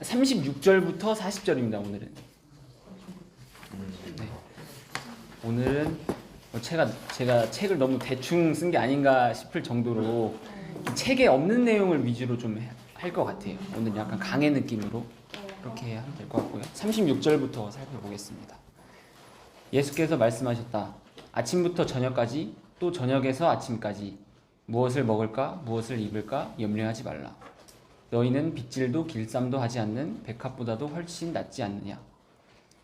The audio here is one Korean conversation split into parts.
36절부터 40절입니다. 오늘은. 네. 오늘은 제가 책을 너무 대충 쓴 게 아닌가 싶을 정도로 책에 없는 내용을 위주로 좀 할 것 같아요. 오늘 약간 강의 느낌으로 그렇게 하면 될 것 같고요. 36절부터 살펴보겠습니다. 예수께서 말씀하셨다. 아침부터 저녁까지 또 저녁에서 아침까지 무엇을 먹을까 무엇을 입을까 염려하지 말라. 너희는 빗질도 길쌈도 하지 않는 백합보다도 훨씬 낫지 않느냐.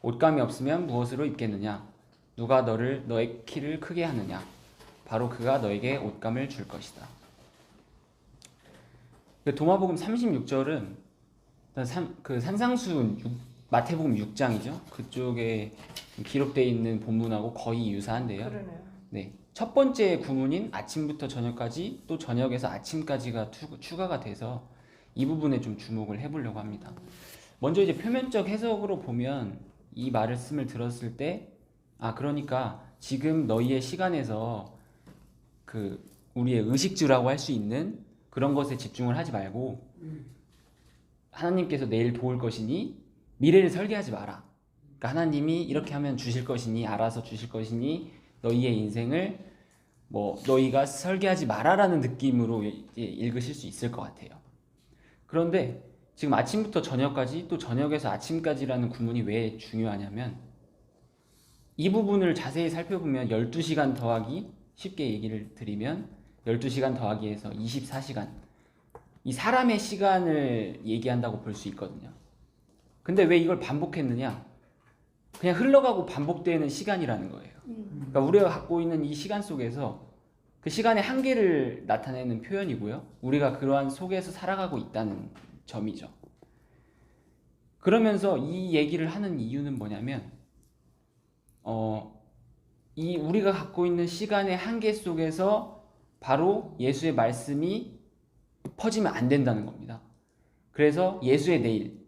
옷감이 없으면 무엇으로 입겠느냐. 누가 너의 키를 크게 하느냐. 바로 그가 너에게 옷감을 줄 것이다. 도마복음 36절은 그 산상수훈 마태복음 6장이죠. 그쪽에 기록되어 있는 본문하고 거의 유사한데요. 그러네요. 네, 첫 번째 구문인 아침부터 저녁까지 또 저녁에서 아침까지가 추가가 돼서 이 부분에 좀 주목을 해보려고 합니다. 먼저 이제 표면적 해석으로 보면 이 말씀을 들었을 때 그러니까 지금 너희의 시간에서 그 우리의 의식주라고 할 수 있는 그런 것에 집중을 하지 말고 하나님께서 내일 도울 것이니 미래를 설계하지 마라. 그러니까 하나님이 이렇게 하면 주실 것이니 알아서 주실 것이니 너희의 인생을 너희가 설계하지 마라라는 느낌으로 읽으실 수 있을 것 같아요. 그런데 지금 아침부터 저녁까지 또 저녁에서 아침까지라는 구문이 왜 중요하냐면 이 부분을 자세히 살펴보면 12시간 더하기 쉽게 얘기를 드리면 12시간 더하기에서 24시간 이 사람의 시간을 얘기한다고 볼 수 있거든요. 근데 왜 이걸 반복했느냐? 그냥 흘러가고 반복되는 시간이라는 거예요. 그러니까 우리가 갖고 있는 이 시간 속에서 그 시간의 한계를 나타내는 표현이고요. 우리가 그러한 속에서 살아가고 있다는 점이죠. 그러면서 이 얘기를 하는 이유는 뭐냐면 이 우리가 갖고 있는 시간의 한계 속에서 바로 예수의 말씀이 퍼지면 안 된다는 겁니다. 그래서 예수의 내일,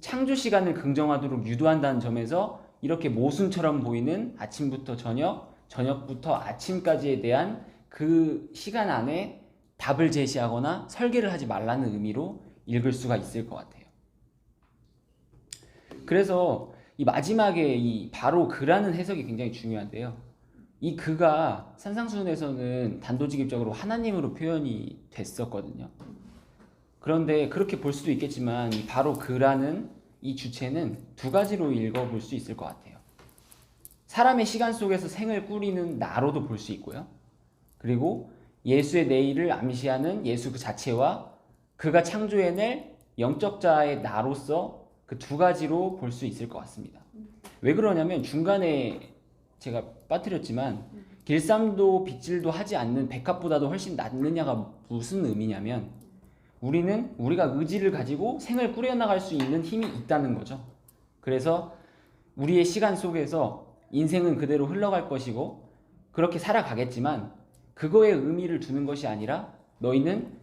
창조 시간을 긍정하도록 유도한다는 점에서 이렇게 모순처럼 보이는 아침부터 저녁부터 아침까지에 대한 그 시간 안에 답을 제시하거나 설계를 하지 말라는 의미로 읽을 수가 있을 것 같아요. 그래서 이 마지막에 이 바로 그라는 해석이 굉장히 중요한데요. 이 그가 산상수훈에서는 단도직입적으로 하나님으로 표현이 됐었거든요. 그런데 그렇게 볼 수도 있겠지만 이 바로 그라는 이 주체는 두 가지로 읽어볼 수 있을 것 같아요. 사람의 시간 속에서 생을 꾸리는 나로도 볼 수 있고요. 그리고 예수의 내일을 암시하는 예수 그 자체와 그가 창조해낼 영적자의 나로서 그 두 가지로 볼 수 있을 것 같습니다. 왜 그러냐면 중간에 제가 빠뜨렸지만 길쌈도 빗질도 하지 않는 백합보다도 훨씬 낫느냐가 무슨 의미냐면 우리가 의지를 가지고 생을 꾸려나갈 수 있는 힘이 있다는 거죠. 그래서 우리의 시간 속에서 인생은 그대로 흘러갈 것이고 그렇게 살아가겠지만 그거에 의미를 두는 것이 아니라 너희는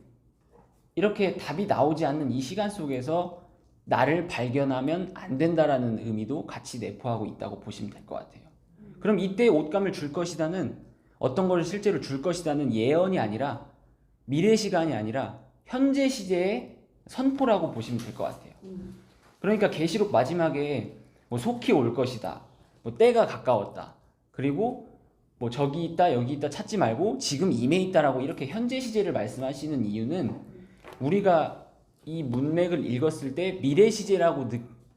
이렇게 답이 나오지 않는 이 시간 속에서 나를 발견하면 안 된다라는 의미도 같이 내포하고 있다고 보시면 될 것 같아요. 그럼 이때 옷감을 줄 것이다는 어떤 것을 실제로 줄 것이다는 예언이 아니라 미래 시간이 아니라 현재 시제의 선포라고 보시면 될 것 같아요. 그러니까 계시록 마지막에 속히 올 것이다. 때가 가까웠다. 그리고 저기 있다 여기 있다 찾지 말고 지금 임해 있다라고 이렇게 현재 시제를 말씀하시는 이유는 우리가 이 문맥을 읽었을 때 미래 시제라고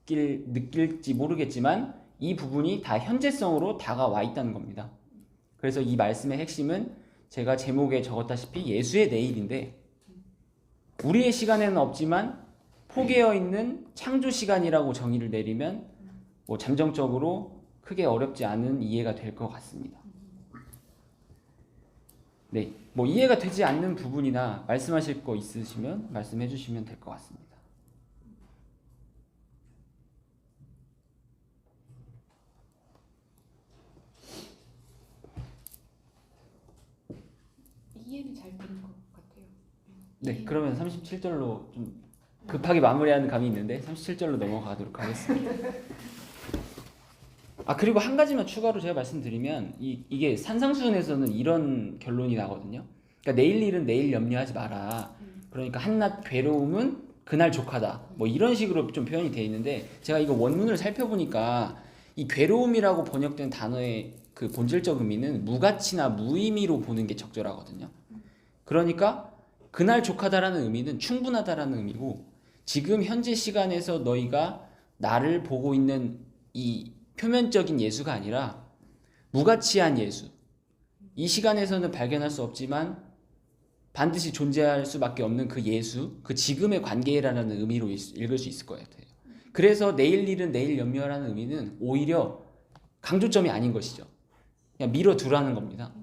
느낄지 모르겠지만 이 부분이 다 현재성으로 다가와 있다는 겁니다. 그래서 이 말씀의 핵심은 제가 제목에 적었다시피 예수의 내일인데 우리의 시간에는 없지만 포개어 있는 창조 시간이라고 정의를 내리면 잠정적으로 크게 어렵지 않은 이해가 될 것 같습니다. 네, 이해가 되지 않는 부분이나 말씀하실 거 있으시면 말씀해 주시면 될 것 같습니다. 이해는 잘 되는 것 같아요. 네, 그러면 37절로 좀 급하게 마무리하는 감이 있는데 37절로 넘어가도록 하겠습니다. 그리고 한 가지만 추가로 제가 말씀드리면 이게 산상수훈에서는 이런 결론이 나거든요. 그러니까 내일 일은 내일 염려하지 마라. 그러니까 한낱 괴로움은 그날 족하다 뭐 이런 식으로 좀 표현이 되어 있는데 제가 이거 원문을 살펴보니까 이 괴로움이라고 번역된 단어의 그 본질적 의미는 무가치나 무의미로 보는 게 적절하거든요. 그러니까 그날 족하다라는 의미는 충분하다라는 의미고 지금 현재 시간에서 너희가 나를 보고 있는 이 표면적인 예수가 아니라 무가치한 예수, 이 시간에서는 발견할 수 없지만 반드시 존재할 수밖에 없는 그 예수, 그 지금의 관계라는 의미로 읽을 수 있을 것 같아요. 그래서 내일 일은 내일 염려하라는 의미는 오히려 강조점이 아닌 것이죠. 그냥 밀어두라는 겁니다.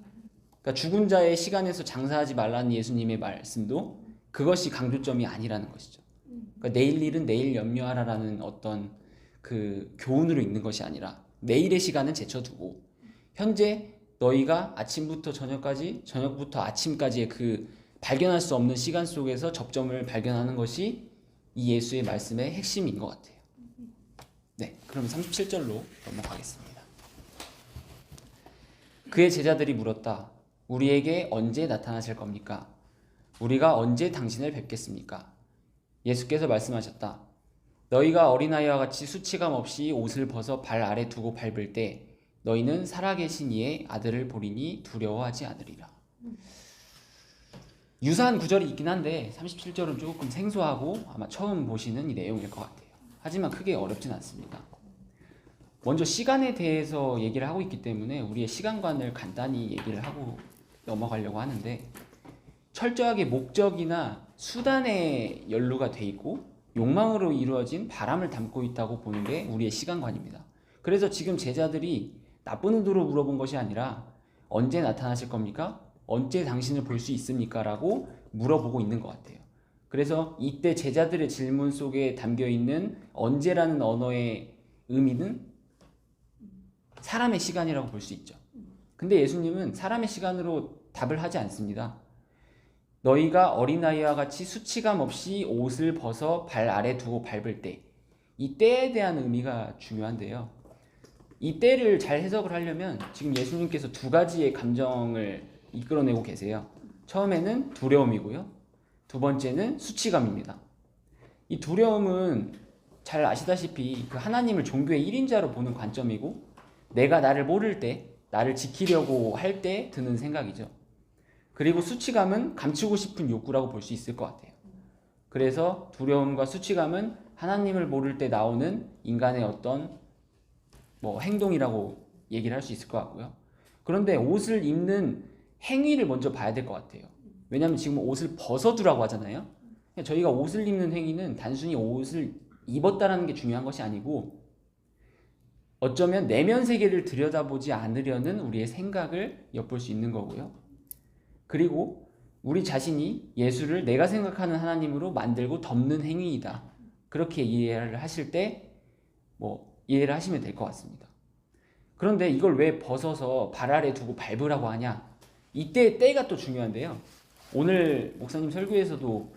그러니까 죽은 자의 시간에서 장사하지 말라는 예수님의 말씀도 그것이 강조점이 아니라는 것이죠. 그러니까 내일 일은 내일 염려하라라는 어떤 그 교훈으로 읽는 것이 아니라 내일의 시간은 제쳐두고 현재 너희가 아침부터 저녁까지, 저녁부터 아침까지의 그 발견할 수 없는 시간 속에서 접점을 발견하는 것이 이 예수의 말씀의 핵심인 것 같아요. 네, 그럼 37절로 넘어가겠습니다. 그의 제자들이 물었다. 우리에게 언제 나타나실 겁니까? 우리가 언제 당신을 뵙겠습니까? 예수께서 말씀하셨다. 너희가 어린아이와 같이 수치감 없이 옷을 벗어 발 아래 두고 밟을 때 너희는 살아계신 이의 아들을 보리니 두려워하지 않으리라. 유사한 구절이 있긴 한데 37절은 조금 생소하고 아마 처음 보시는 이 내용일 것 같아요. 하지만 크게 어렵진 않습니다. 먼저 시간에 대해서 얘기를 하고 있기 때문에 우리의 시간관을 간단히 얘기를 하고 넘어가려고 하는데 철저하게 목적이나 수단에 연루가 돼 있고 욕망으로 이루어진 바람을 담고 있다고 보는 게 우리의 시간관입니다. 그래서 지금 제자들이 나쁜 의도로 물어본 것이 아니라 언제 나타나실 겁니까? 언제 당신을 볼 수 있습니까? 라고 물어보고 있는 것 같아요. 그래서 이때 제자들의 질문 속에 담겨있는 언제라는 언어의 의미는 사람의 시간이라고 볼 수 있죠. 근데 예수님은 사람의 시간으로 답을 하지 않습니다. 너희가 어린아이와 같이 수치감 없이 옷을 벗어 발 아래 두고 밟을 때, 이 때에 대한 의미가 중요한데요. 이 때를 잘 해석을 하려면 지금 예수님께서 두 가지의 감정을 이끌어내고 계세요. 처음에는 두려움이고요. 두 번째는 수치감입니다. 이 두려움은 잘 아시다시피 그 하나님을 종교의 1인자로 보는 관점이고 내가 나를 모를 때, 나를 지키려고 할 때 드는 생각이죠. 그리고 수치감은 감추고 싶은 욕구라고 볼 수 있을 것 같아요. 그래서 두려움과 수치감은 하나님을 모를 때 나오는 인간의 어떤 행동이라고 얘기를 할 수 있을 것 같고요. 그런데 옷을 입는 행위를 먼저 봐야 될 것 같아요. 왜냐하면 지금 옷을 벗어두라고 하잖아요. 저희가 옷을 입는 행위는 단순히 옷을 입었다라는 게 중요한 것이 아니고 어쩌면 내면 세계를 들여다보지 않으려는 우리의 생각을 엿볼 수 있는 거고요. 그리고 우리 자신이 예수를 내가 생각하는 하나님으로 만들고 덮는 행위이다. 그렇게 이해를 하실 때 이해를 하시면 될 것 같습니다. 그런데 이걸 왜 벗어서 발 아래 두고 밟으라고 하냐? 이때 때가 또 중요한데요. 오늘 목사님 설교에서도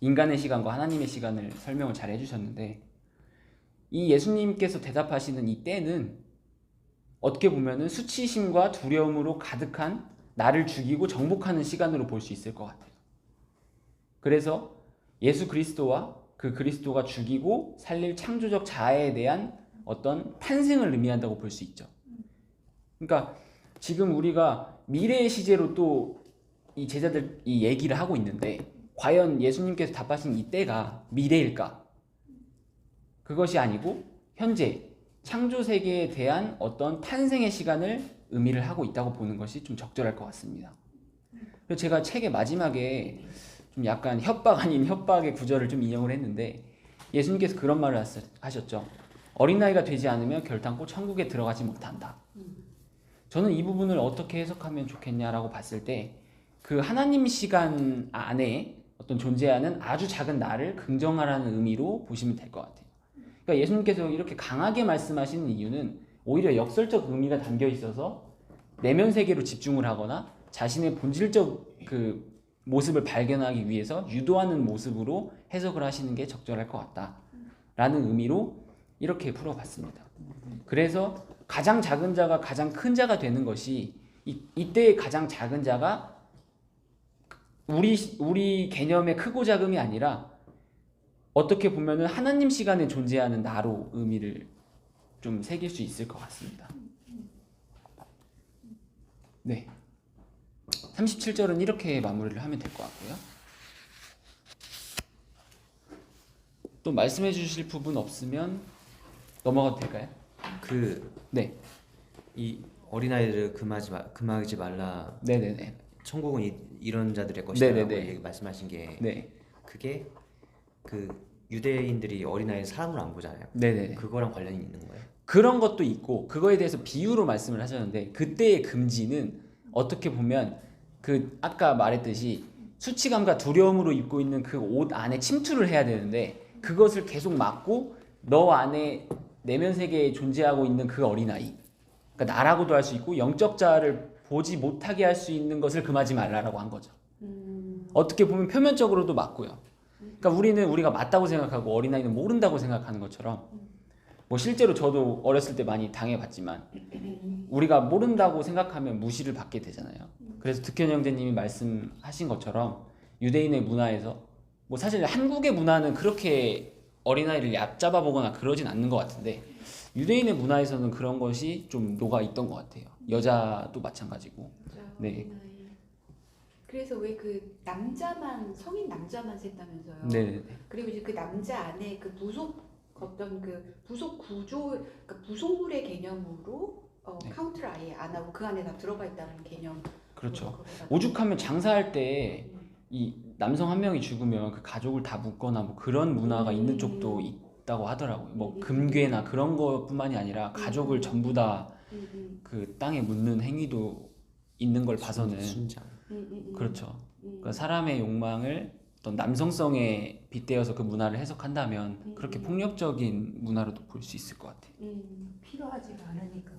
인간의 시간과 하나님의 시간을 설명을 잘 해주셨는데 이 예수님께서 대답하시는 이 때는 어떻게 보면은 수치심과 두려움으로 가득한 나를 죽이고 정복하는 시간으로 볼 수 있을 것 같아요. 그래서 예수 그리스도와 그 그리스도가 죽이고 살릴 창조적 자아에 대한 어떤 탄생을 의미한다고 볼 수 있죠. 그러니까 지금 우리가 미래의 시제로 또 이 제자들 이 얘기를 하고 있는데 과연 예수님께서 답하신 이 때가 미래일까? 그것이 아니고 현재 창조 세계에 대한 어떤 탄생의 시간을 의미를 하고 있다고 보는 것이 좀 적절할 것 같습니다. 그래서 제가 책의 마지막에 좀 약간 협박 아닌 협박의 구절을 좀 인용을 했는데 예수님께서 그런 말을 하셨죠. 어린아이가 되지 않으면 결단코 천국에 들어가지 못한다. 저는 이 부분을 어떻게 해석하면 좋겠냐라고 봤을 때 그 하나님 시간 안에 어떤 존재하는 아주 작은 나를 긍정하라는 의미로 보시면 될 것 같아요. 그러니까 예수님께서 이렇게 강하게 말씀하시는 이유는 오히려 역설적 의미가 담겨 있어서 내면 세계로 집중을 하거나 자신의 본질적 그 모습을 발견하기 위해서 유도하는 모습으로 해석을 하시는 게 적절할 것 같다라는 의미로 이렇게 풀어봤습니다. 그래서 가장 작은 자가 가장 큰 자가 되는 것이 이때의 가장 작은 자가 우리 개념의 크고 작음이 아니라 어떻게 보면은 하나님 시간에 존재하는 나로 의미를 좀 새길 수 있을 것 같습니다. 네. 37절은 이렇게 마무리를 하면 될 것 같고요. 또 말씀해 주실 부분 없으면 넘어가도 될까요? 네. 네. 이 어린아이를 금하지 말라. 네네네. 천국은 이런 자들의 것이라고 네네네. 말씀하신 게 네. 그게 그 유대인들이 어린아이를 사람으로 안 보잖아요. 네네네. 그거랑 관련이 있는 거예요? 그런 것도 있고 그거에 대해서 비유로 말씀을 하셨는데 그때의 금지는 어떻게 보면 그 아까 말했듯이 수치감과 두려움으로 입고 있는 그 옷 안에 침투를 해야 되는데 그것을 계속 막고 너 안에 내면 세계에 존재하고 있는 그 어린아이, 그러니까 나라고도 할 수 있고 영적 자를 보지 못하게 할 수 있는 것을 금하지 말라라고 한 거죠. 어떻게 보면 표면적으로도 맞고요. 그러니까 우리는 우리가 맞다고 생각하고 어린아이는 모른다고 생각하는 것처럼 뭐 실제로 저도 어렸을 때 많이 당해봤지만 우리가 모른다고 생각하면 무시를 받게 되잖아요. 그래서 득현 형제님이 말씀하신 것처럼 유대인의 문화에서 뭐 사실 한국의 문화는 그렇게 어린아이를 얕잡아 보거나 그러진 않는 것 같은데 유대인의 문화에서는 그런 것이 좀 녹아 있던 것 같아요. 여자도 마찬가지고. 맞아요. 네. 어린아이. 그래서 왜 그 남자만 성인 남자만 셌다면서요. 네네네. 그리고 이제 그 남자 안에 그 부속 어떤 그 부속 구조, 그러니까 부속물의 개념으로 네. 카운트를 아예 안 하고 그 안에 다 들어가 있다는 개념. 그렇죠. 오죽하면 장사할 때 이 남성 한 명이 죽으면 그 가족을 다 묻거나 뭐 그런 문화가 있는 쪽도 있다고 하더라고요. 뭐 금괴나 그런 것뿐만이 아니라 가족을 전부 다 그 땅에 묻는 행위도 있는 걸 봐서는 순장. 그렇죠. 그러니까 사람의 욕망을 어떤 남성성에 빗대어서 그 문화를 해석한다면 그렇게 폭력적인 문화로도 볼 수 있을 것 같아요. 필요하지가 않으니까.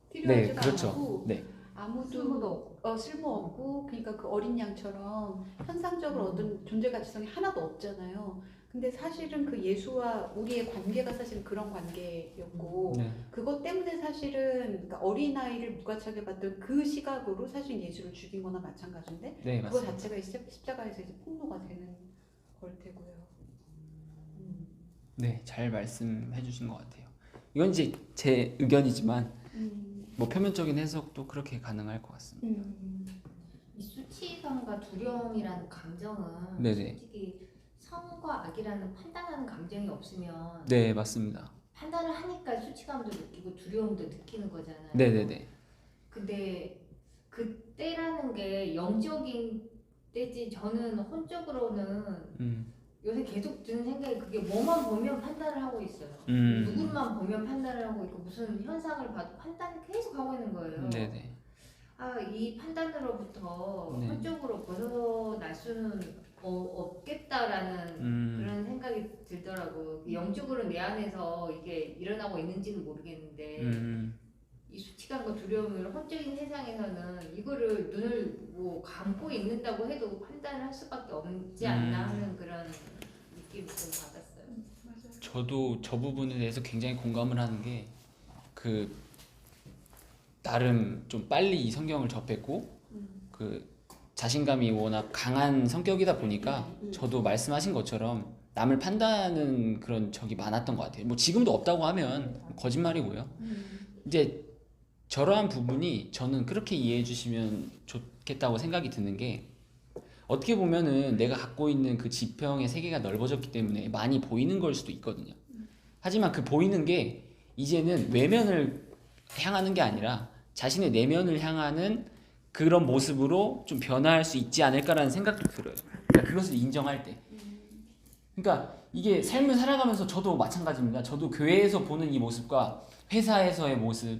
필요하지가 네, 그렇죠. 않고 네, 아무도 쓸모도 없고. 쓸모없고 그러니까 그 어린 양처럼 현상적으로 어떤 존재 가치성이 하나도 없잖아요. 근데 사실은 그 예수와 우리의 관계가 사실 그런 관계였고 네, 그것 때문에 사실은 그러니까 어린아이를 무가차게 봤던 그 시각으로 사실 예수를 죽인 거나 마찬가지인데 네, 그거 맞습니다. 자체가 십자가에서 이제 폭로가 되는 걸 테고요. 네, 잘 말씀해 주신 것 같아요. 이건 이제 제 의견이지만 뭐 표면적인 해석도 그렇게 가능할 것 같습니다. 이 수치감과 두려움이라는 감정은 네네. 솔직히 선과 악이라는 판단하는 감정이 없으면 네, 맞습니다. 판단을 하니까 수치감도 느끼고 두려움도 느끼는 거잖아요. 네네네. 근데 그때라는 게 영적인 때지 저는 혼적으로는 요새 계속 드는 생각이 그게 뭐만 보면 판단을 하고 있어요. 누구만 보면 판단을 하고 있고 무슨 현상을 봐도 판단을 계속 하고 있는 거예요. 네네. 이 판단으로부터 네. 한쪽으로 벗어날 수는 없겠다라는 그런 생각이 들더라고요. 영적으로 내 안에서 이게 일어나고 있는지는 모르겠는데 이 수치감과 두려움을 혼적인 세상에서는 이거를 눈을 뭐 감고 있는다고 해도 판단을 할 수밖에 없지 않나 하는 그런 느낌을 좀 받았어요. 맞아요. 저도 저 부분에 대해서 굉장히 공감을 하는 게 그 나름 좀 빨리 이 성경을 접했고 그 자신감이 워낙 강한 성격이다 보니까 저도 말씀하신 것처럼 남을 판단하는 그런 적이 많았던 것 같아요. 뭐 지금도 없다고 하면 거짓말이고요. 이제 저러한 부분이 저는 그렇게 이해해 주시면 좋겠다고 생각이 드는 게 어떻게 보면은 내가 갖고 있는 그 지평의 세계가 넓어졌기 때문에 많이 보이는 걸 수도 있거든요. 하지만 그 보이는 게 이제는 외면을 향하는 게 아니라 자신의 내면을 향하는 그런 모습으로 좀 변화할 수 있지 않을까라는 생각도 들어요. 그러니까 그것을 인정할 때. 그러니까 이게 삶을 살아가면서 저도 마찬가지입니다. 저도 교회에서 보는 이 모습과 회사에서의 모습,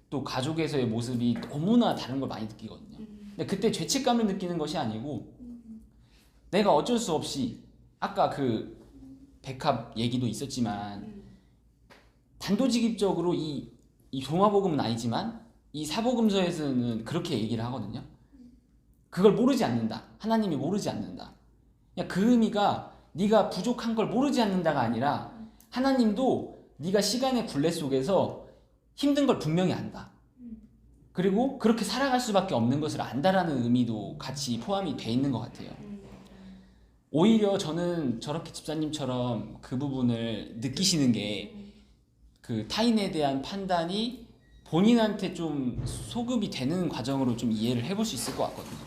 또 가족에서의 모습이 너무나 다른 걸 많이 느끼거든요. 근데 그때 죄책감을 느끼는 것이 아니고 내가 어쩔 수 없이 아까 그 백합 얘기도 있었지만 단도직입적으로 이 동화복음은 아니지만 이 사복음서에서는 그렇게 얘기를 하거든요. 그걸 모르지 않는다. 하나님이 모르지 않는다. 그냥 그 의미가 네가 부족한 걸 모르지 않는다가 아니라 하나님도 네가 시간의 굴레 속에서 힘든 걸 분명히 안다. 그리고 그렇게 살아갈 수밖에 없는 것을 안다라는 의미도 같이 포함이 돼 있는 것 같아요. 오히려 저는 저렇게 집사님처럼 그 부분을 느끼시는 게 그 타인에 대한 판단이 본인한테 좀 소급이 되는 과정으로 좀 이해를 해볼 수 있을 것 같거든요.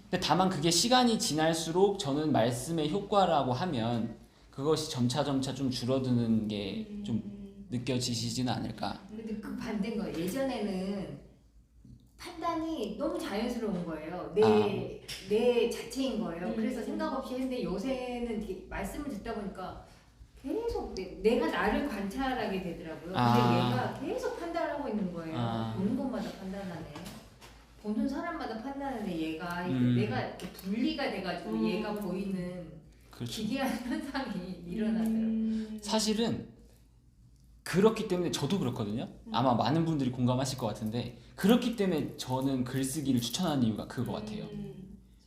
근데 다만 그게 시간이 지날수록 저는 말씀의 효과라고 하면 그것이 점차 좀 줄어드는 게 좀 느껴지시지는 않을까. 근데 그 반대인 거예요. 예전에는 판단이 너무 자연스러운 거예요. 내 자체인 거예요. 그래서 생각 없이 했는데 요새는 이렇게 말씀을 듣다 보니까 계속 내가 나를 관찰하게 되더라고요. 근데 얘가 계속 판단을 하고 있는 거예요. 보는 것마다 판단하네. 보는 사람마다 판단하는데 얘가 내가 이렇게 분리가 돼가지고 얘가 보이는 그렇죠. 기괴한 현상이 일어나더라고요. 사실은 그렇기 때문에 저도 그렇거든요. 아마 많은 분들이 공감하실 것 같은데 그렇기 때문에 저는 글쓰기를 추천하는 이유가 그거 같아요.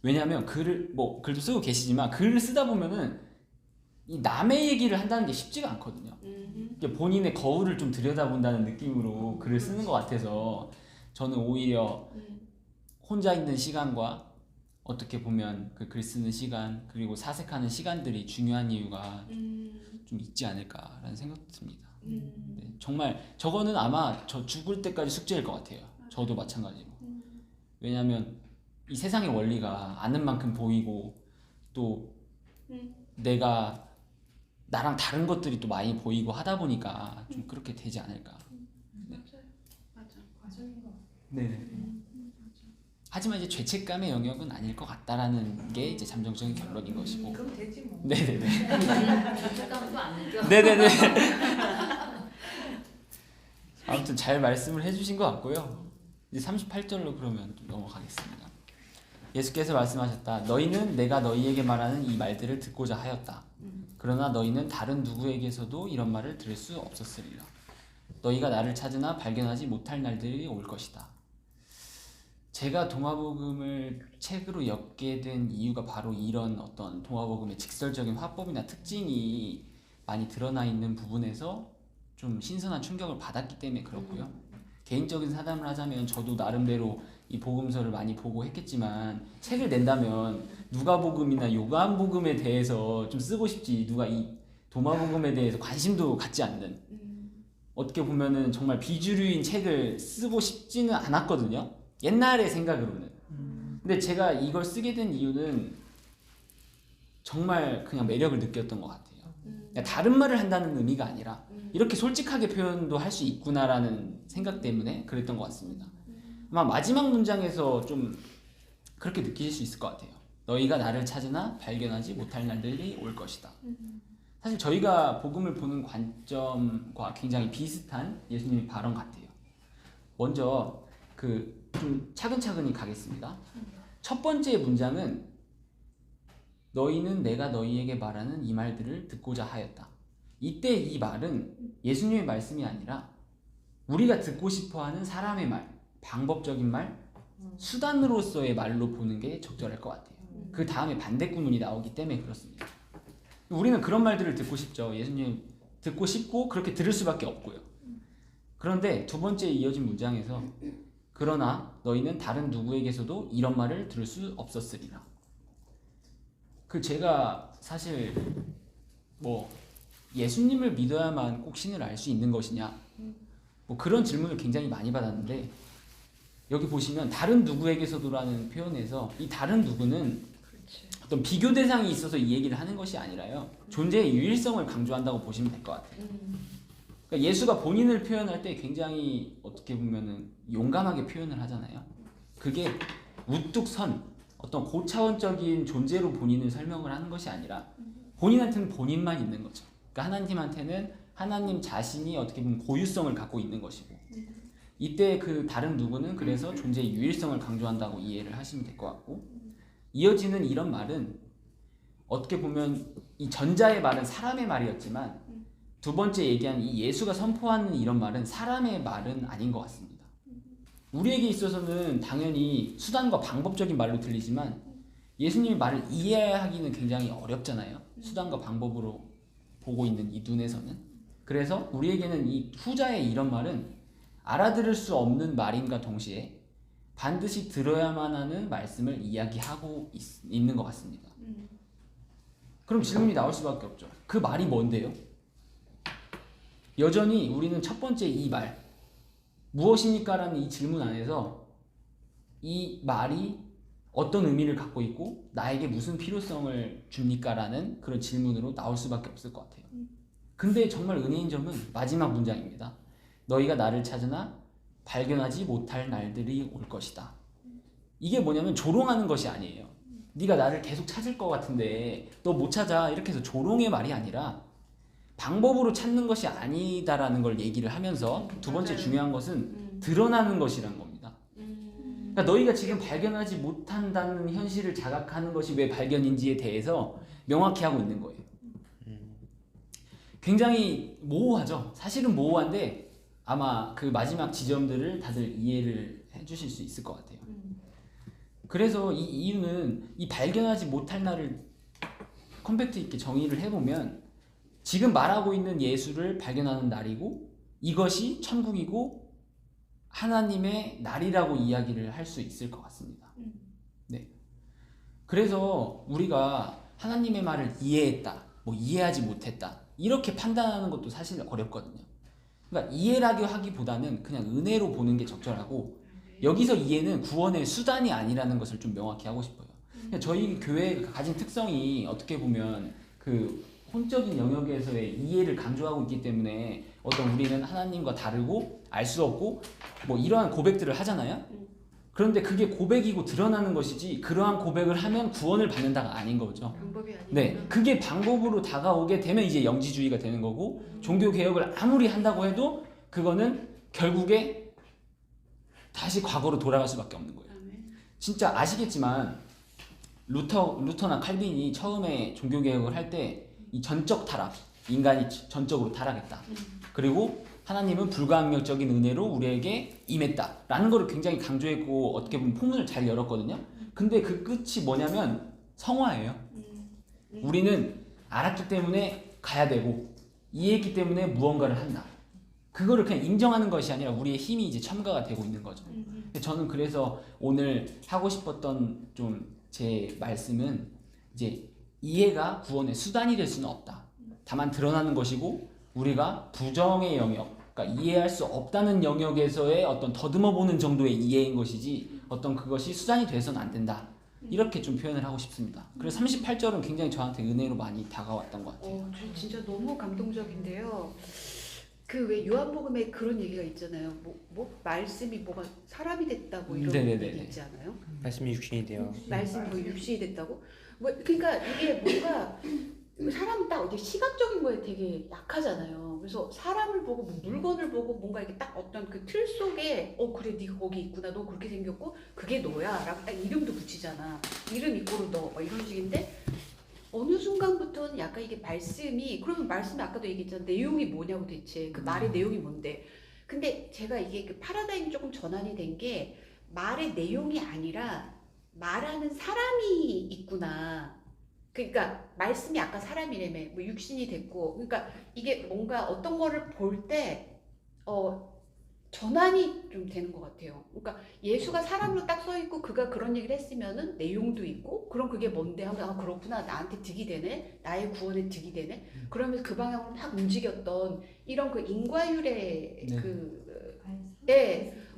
왜냐하면 글도 쓰고 계시지만 글을 쓰다 보면은 이 남의 얘기를 한다는 게 쉽지가 않거든요. 이게 본인의 거울을 좀 들여다본다는 느낌으로 글을 쓰는 것 같아서 저는 오히려 혼자 있는 시간과 어떻게 보면 그 글 쓰는 시간 그리고 사색하는 시간들이 중요한 이유가 좀 있지 않을까라는 생각도 듭니다. 네, 정말 저거는 아마 저 죽을 때까지 숙제일 것 같아요. 저도 마찬가지로. 왜냐하면 이 세상의 원리가 아는 만큼 보이고 또 내가 나랑 다른 것들이 또 많이 보이고 하다 보니까 좀 그렇게 되지 않을까. 네. 맞아. 과정인 것 같아요. 네네. 하지만 이제 죄책감의 영역은 아닐 것 같다라는 게 이제 잠정적인 결론인 것이고. 그럼 되지 뭐. 네네네. 죄책감은 또 안 느껴. 네네네. 아무튼 잘 말씀을 해주신 것 같고요. 이제 38절로 그러면 좀 넘어가겠습니다. 예수께서 말씀하셨다. 너희는 내가 너희에게 말하는 이 말들을 듣고자 하였다. 그러나 너희는 다른 누구에게서도 이런 말을 들을 수 없었으리라. 너희가 나를 찾으나 발견하지 못할 날들이 올 것이다. 제가 동화복음을 책으로 엮게 된 이유가 바로 이런 어떤 동화복음의 직설적인 화법이나 특징이 많이 드러나 있는 부분에서 좀 신선한 충격을 받았기 때문에 그렇고요. 개인적인 사담을 하자면 저도 나름대로 이 복음서를 많이 보고 했겠지만 책을 낸다면 누가복음이나 요한복음에 대해서 좀 쓰고 싶지 누가 이 도마복음에 대해서 관심도 갖지 않는 어떻게 보면은 정말 비주류인 책을 쓰고 싶지는 않았거든요. 옛날의 생각으로는. 근데 제가 이걸 쓰게 된 이유는 정말 그냥 매력을 느꼈던 것 같아요. 그러니까 다른 말을 한다는 의미가 아니라 이렇게 솔직하게 표현도 할 수 있구나라는 생각 때문에 그랬던 것 같습니다. 아마 마지막 문장에서 좀 그렇게 느끼실 수 있을 것 같아요. 너희가 나를 찾으나 발견하지 못할 날들이 올 것이다. 사실 저희가 복음을 보는 관점과 굉장히 비슷한 예수님의 발언 같아요. 먼저 좀 차근차근히 가겠습니다. 첫 번째 문장은 너희는 내가 너희에게 말하는 이 말들을 듣고자 하였다. 이때 이 말은 예수님의 말씀이 아니라 우리가 듣고 싶어하는 사람의 말, 방법적인 말, 수단으로서의 말로 보는 게 적절할 것 같아요. 그 다음에 반대구문이 나오기 때문에 그렇습니다. 우리는 그런 말들을 듣고 싶죠. 예수님 듣고 싶고 그렇게 들을 수밖에 없고요. 그런데 두 번째 이어진 문장에서 그러나 너희는 다른 누구에게서도 이런 말을 들을 수 없었으리라. 제가 사실 예수님을 믿어야만 꼭 신을 알 수 있는 것이냐 그런 질문을 굉장히 많이 받았는데 여기 보시면 다른 누구에게서도라는 표현에서 이 다른 누구는 어떤 비교 대상이 있어서 이 얘기를 하는 것이 아니라요 존재의 유일성을 강조한다고 보시면 될 것 같아요. 그러니까 예수가 본인을 표현할 때 굉장히 어떻게 보면은 용감하게 표현을 하잖아요. 그게 우뚝 선 어떤 고차원적인 존재로 본인을 설명을 하는 것이 아니라 본인한테는 본인만 있는 거죠. 그러니까 하나님한테는 하나님 자신이 어떻게 보면 고유성을 갖고 있는 것이고 이때 그 다른 누구는 그래서 존재의 유일성을 강조한다고 이해를 하시면 될 것 같고 이어지는 이런 말은 어떻게 보면 이 전자의 말은 사람의 말이었지만 두 번째 얘기한 이 예수가 선포하는 이런 말은 사람의 말은 아닌 것 같습니다. 우리에게 있어서는 당연히 수단과 방법적인 말로 들리지만 예수님의 말을 이해하기는 굉장히 어렵잖아요. 수단과 방법으로 보고 있는 이 눈에서는. 그래서 우리에게는 이 후자의 이런 말은 알아들을 수 없는 말임과 동시에 반드시 들어야만 하는 말씀을 이야기하고 있는 것 같습니다. 그럼 질문이 나올 수밖에 없죠. 그 말이 뭔데요? 여전히 우리는 첫 번째 이 말, 무엇입니까? 라는 이 질문 안에서 이 말이 어떤 의미를 갖고 있고 나에게 무슨 필요성을 줍니까? 라는 그런 질문으로 나올 수밖에 없을 것 같아요. 근데 정말 은혜인 점은 마지막 문장입니다. 너희가 나를 찾으나 발견하지 못할 날들이 올 것이다. 이게 뭐냐면 조롱하는 것이 아니에요. 네가 나를 계속 찾을 것 같은데 너 못 찾아, 이렇게 해서 조롱의 말이 아니라 방법으로 찾는 것이 아니다라는 걸 얘기를 하면서 두 번째 맞아요. 중요한 것은 드러나는 것이란 겁니다. 그러니까 너희가 지금 발견하지 못한다는 현실을 자각하는 것이 왜 발견인지에 대해서 명확히 하고 있는 거예요. 굉장히 모호하죠. 사실은 모호한데 아마 그 마지막 지점들을 다들 이해를 해주실 수 있을 것 같아요. 그래서 이 이유는 이 발견하지 못할 날을 컴팩트 있게 정의를 해보면 지금 말하고 있는 예수를 발견하는 날이고 이것이 천국이고 하나님의 날이라고 이야기를 할 수 있을 것 같습니다. 네. 그래서 우리가 하나님의 말을 이해했다, 뭐 이해하지 못했다 이렇게 판단하는 것도 사실 어렵거든요. 그러니까 이해라고 하기보다는 그냥 은혜로 보는 게 적절하고 여기서 이해는 구원의 수단이 아니라는 것을 좀 명확히 하고 싶어요. 그러니까 저희 교회가 가진 특성이 어떻게 보면 그 혼적인 영역에서의 이해를 강조하고 있기 때문에 어떤 우리는 하나님과 다르고 알 수 없고 뭐 이러한 고백들을 하잖아요. 그런데 그게 고백이고 드러나는 것이지 그러한 고백을 하면 구원을 받는다가 아닌 거죠. 방법이 아니에요. 네, 그게 방법으로 다가오게 되면 이제 영지주의가 되는 거고 종교 개혁을 아무리 한다고 해도 그거는 결국에 다시 과거로 돌아갈 수밖에 없는 거예요. 진짜 아시겠지만 루터나 칼빈이 처음에 종교 개혁을 할 때 이 전적 타락, 인간이 전적으로 타락했다. 그리고 하나님은 불가항력적인 은혜로 우리에게 임했다라는 거를 굉장히 강조했고 어떻게 보면 포문을 잘 열었거든요. 근데 그 끝이 뭐냐면 성화예요. 우리는 알았기 때문에 가야 되고 이해했기 때문에 무언가를 한다. 그거를 그냥 인정하는 것이 아니라 우리의 힘이 이제 첨가가 되고 있는 거죠. 저는 그래서 오늘 하고 싶었던 좀 제 말씀은 이제 이해가 구원의 수단이 될 수는 없다. 다만 드러나는 것이고 우리가 부정의 영역, 그러니까 이해할 수 없다는 영역에서의 어떤 더듬어 보는 정도의 이해인 것이지 어떤 그것이 수단이 돼서는 안 된다. 이렇게 좀 표현을 하고 싶습니다. 그래서 38절은 굉장히 저한테 은혜로 많이 다가왔던 것 같아요. 저 진짜 너무 감동적인데요. 그 왜 요한복음에 그런 얘기가 있잖아요. 뭐 말씀이 뭐가 사람이 됐다 뭐 이런 네네네네. 얘기 있지 않아요? 말씀이 육신이 되어 말씀이 뭐 육신이 됐다고? 뭐 그러니까 이게 뭔가 사람은 딱 어디 시각적인 거에 되게 약하잖아요. 그래서 사람을 보고 뭐 물건을 보고 뭔가 이렇게 딱 어떤 그 틀 속에 그래 네가 거기 있구나, 너 그렇게 생겼고 그게 너야라고 딱 이름도 붙이잖아. 이름 이꼬르 너 이런 식인데 어느 순간부터는 약간 이게 말씀이 그러면 말씀이 아까도 얘기했잖아. 내용이 뭐냐고 대체 그 말의 내용이 뭔데? 근데 제가 이게 그 파라다임이 조금 전환이 된 게 말의 내용이 아니라 말하는 사람이 있구나. 그러니까 말씀이 아까 사람이라며 뭐 육신이 됐고 그러니까 이게 뭔가 어떤 거를 볼 때 전환이 좀 되는 것 같아요. 그러니까 예수가 사람으로 딱 서 있고 그가 그런 얘기를 했으면은 내용도 있고 그럼 그게 뭔데 하면 아 그렇구나 나한테 득이 되네 나의 구원에 득이 되네 그러면서 그 방향으로 막 움직였던 이런 그 인과율의 네.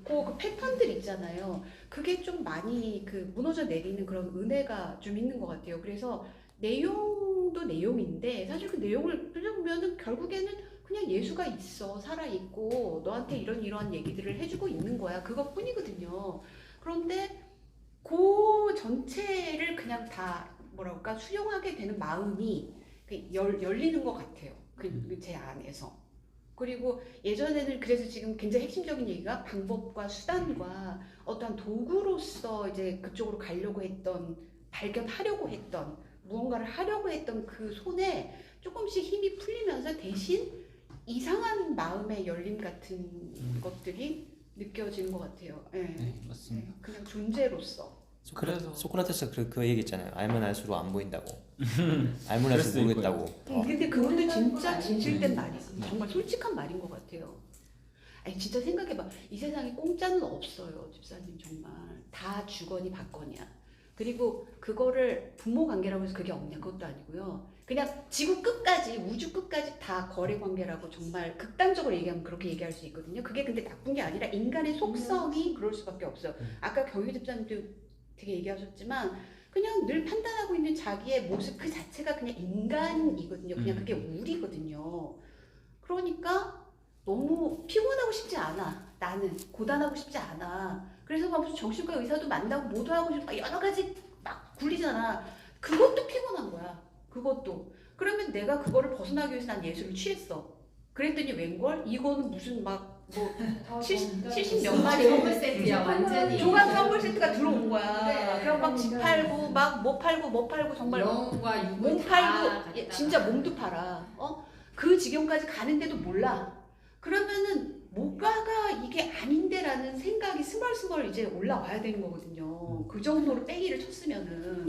그 패턴들 있잖아요. 그게 좀 많이 그 무너져 내리는 그런 은혜가 좀 있는 것 같아요. 그래서 내용도 내용인데 사실 그 내용을 보면은 결국에는 그냥 예수가 있어 살아있고 너한테 이러한 얘기들을 해주고 있는 거야. 그것뿐이거든요. 그런데 그 전체를 그냥 다 뭐랄까 수용하게 되는 마음이 열리는 것 같아요. 제 안에서. 그리고 예전에는 그래서 지금 굉장히 핵심적인 얘기가 방법과 수단과 어떠한 도구로서 이제 그쪽으로 가려고 했던 발견하려고 했던 무언가를 하려고 했던 그 손에 조금씩 힘이 풀리면서 대신 이상한 마음의 열림 같은 것들이 느껴지는 것 같아요. 네, 맞습니다. 그냥 존재로서. 그래서- 소크라테스가 그 얘기 있잖아요. 알면 알수록 안 보인다고. 알면 그럴 알수록 수도 모르겠다고. 근데 그것도 진짜 진실된 말이에요. 정말 솔직한 말인 것 같아요. 아니 진짜 생각해봐. 이 세상에 공짜는 없어요. 집사님 정말. 다 주거니 받거니야. 그리고 그거를 부모 관계라고 해서 그게 없냐 그것도 아니고요. 그냥 지구 끝까지 우주 끝까지 다 거래 관계라고 정말 극단적으로 얘기하면 그렇게 얘기할 수 있거든요. 그게 근데 나쁜 게 아니라 인간의 속성이 그럴 수밖에 없어요. 아까 경희 집사님도 되게 얘기하셨지만 그냥 늘 판단하고 있는 자기의 모습 그 자체가 그냥 인간이거든요. 그냥 그게 우리거든요. 그러니까 너무 피곤하고 싶지 않아. 나는 고단하고 싶지 않아. 그래서 막 무슨 정신과 의사도 만나고 뭐도 하고 싶고 막 여러 가지 막 굴리잖아. 그것도 피곤한 거야. 그것도. 그러면 내가 그거를 벗어나기 위해서 난 예술을 취했어. 그랬더니 웬걸? 이거는 무슨 막 뭐 70 몇 마리 선물 세트야 완전히. 조각 선물 세트가 들어온 거야. 그래. 그럼 막 집 팔고 막 뭐 팔고 정말 영과 육을 몸 다 팔고 갖다가. 진짜 몸도 팔아. 그 지경까지 가는데도 몰라. 그러면은 뭐가가 이게 아닌데라는 생각이 스멀스멀 이제 올라와야 되는 거거든요. 그 정도로 빼기를 쳤으면은.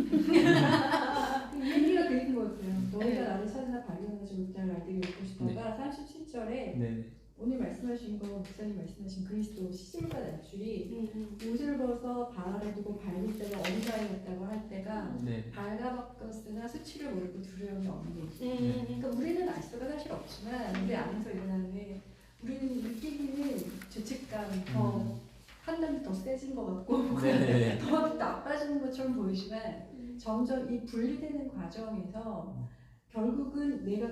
의미가 그린 것 같아요. 너희가 네. 나를 찾아 발견하지 못할 날들이 오고 싶다가 37절에 네. 오늘 말씀하신 거 목사님 말씀하신 그리스도 시절과 날줄이 옷을 벗어 발 아래 두고 밟을 때가 어린아이였다고 할 때가 네. 발가벗겼으나 수치를 모르고 두려움이 없는 그러니까 우리는 알 수가 사실 없지만 우리 안에서 일어나는 우리는 느끼기는 죄책감 더 판단이 더 세진 것 같고 네. 더 나빠지는 것처럼 보이지만 점점 이 분리되는 과정에서 결국은 내가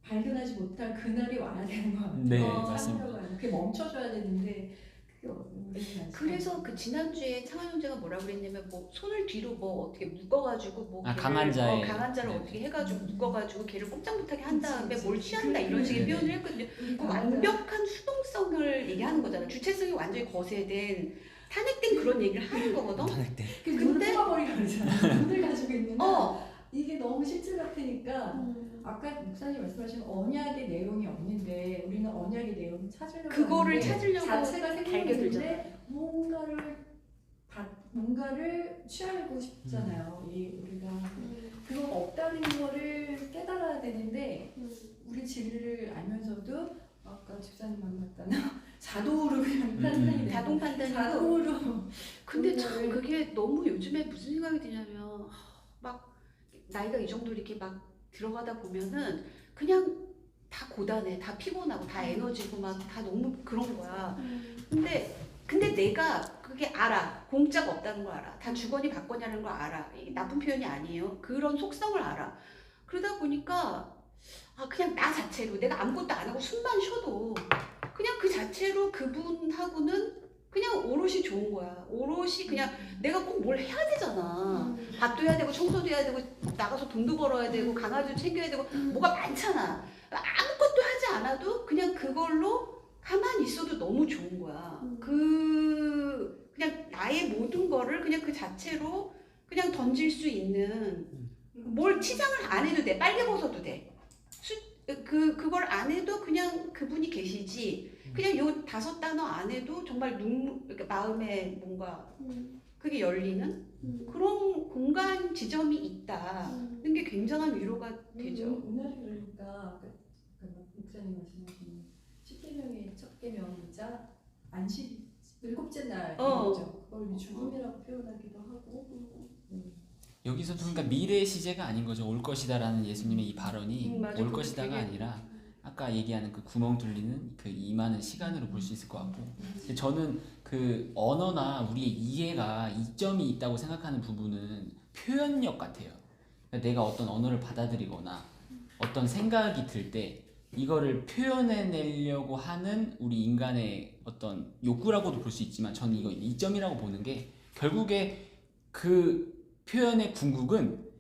발견하지 못할 그날이 와야 되는 것 같아요. 네, 맞습니다. 그게 멈춰줘야 되는데 그게 우리는 그래서 그 지난주에 창한 형제가 뭐라 그랬냐면 뭐 손을 뒤로 뭐 어떻게 묶어가지고 뭐 아, 걔를, 강한 자의. 강한 자를 네. 어떻게 해가지고 묶어가지고 걔를 꼼짝 못하게 한 다음에 그치, 뭘 그치. 취한다 이런 식의 네. 표현을 했거든요. 그 완벽한 수동성을 얘기하는 거잖아. 주체성이 완전히 거세된 탄핵된 그런 얘기를 하는 거거든. 탄핵돼. 근데 뽑아버리라 그러잖아. 눈을 가지고 있는 어. 이게 너무 실질 같으니까 아까 목사님 말씀하신 언약의 내용이 없는데 우리는 언약의 내용을 찾으려고 그거를 하는데 찾으려고 자체가 달겨들잖아. 생겼는데 뭔가를 취하고 싶잖아요. 이 우리가 그거 없다는 거를 깨달아야 되는데 우리 진리를 알면서도 아까 집사님 만났다나 자동으로 그냥 판단이 되고 자동 판단이고. 자동으로 근데 참 그거를- 그게 너무 요즘에 무슨 생각이 드냐면 막 나이가 이 정도 이렇게 막 들어가다 보면은 그냥 다 고단해, 다 피곤하고 다 에너지고 막 다 너무 그런 거야. 근데 내가 그게 알아. 공짜가 없다는 걸 알아. 다 주거니 받거냐는 걸 알아. 이게 나쁜 표현이 아니에요. 그런 속성을 알아. 그러다 보니까 그냥 나 자체로 내가 아무것도 안 하고 숨만 쉬어도 그냥 그 자체로 그분하고는 그냥 오롯이 좋은 거야. 오롯이 그냥 내가 꼭 뭘 해야 되잖아. 밥도 해야 되고 청소도 해야 되고 나가서 돈도 벌어야 되고 강아지도 챙겨야 되고 뭐가 많잖아. 아무것도 하지 않아도 그냥 그걸로 가만히 있어도 너무 좋은 거야. 그냥 나의 모든 거를 그냥 그 자체로 그냥 던질 수 있는 뭘 치장을 안 해도 돼. 빨개 벗어도 돼. 그걸 안 해도 그냥 그분이 계시지. 그냥 요 5단어 안 해도 정말 그러니까 마음에 뭔가 그게 열리는 그런 공간 지점이 있다는 게 굉장한 위로가 되죠. 오늘이 그러니까 목사님 말씀하신 10계명의 첫 계명이자 안식 7째 날이죠. 그걸 죽음이라고 표현하기도 하고. 여기서도 그러니까 미래의 시제가 아닌 거죠. 올 것이다라는 예수님의 이 발언이 맞아. 올 그거 것이다가 되게- 아니라 아까 얘기하는 그 구멍 뚫리는 그 임하는 시간으로 볼 수 있을 것 같고, 근데 저는 그 언어나 우리의 이해가 이점이 있다고 생각하는 부분은 표현력 같아요. 그러니까 내가 어떤 언어를 받아들이거나 어떤 생각이 들 때 이거를 표현해내려고 하는 우리 인간의 어떤 욕구라고도 볼 수 있지만 저는 이거 이점이라고 보는 게 결국에 그 표현의 궁극은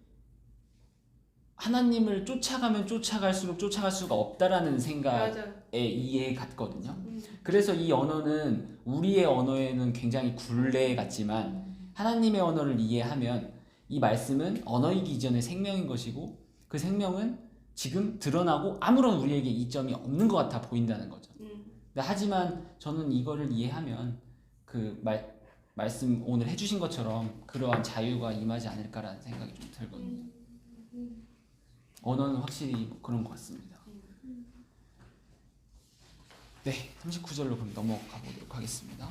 하나님을 쫓아가면 쫓아갈수록 쫓아갈 수가 없다라는 생각의 맞아. 이해 같거든요. 그래서 이 언어는 우리의 언어에는 굉장히 굴레 같지만 하나님의 언어를 이해하면 이 말씀은 언어이기 이전의 생명인 것이고 그 생명은 지금 드러나고 아무런 우리에게 이점이 없는 것 같아 보인다는 거죠. 근데 하지만 저는 이거를 이해하면 그 말씀 오늘 해주신 것처럼 그러한 자유가 임하지 않을까라는 생각이 좀 들거든요. 언어는 확실히 그런 것 같습니다. 네, 39절로 그럼 넘어가 보도록 하겠습니다.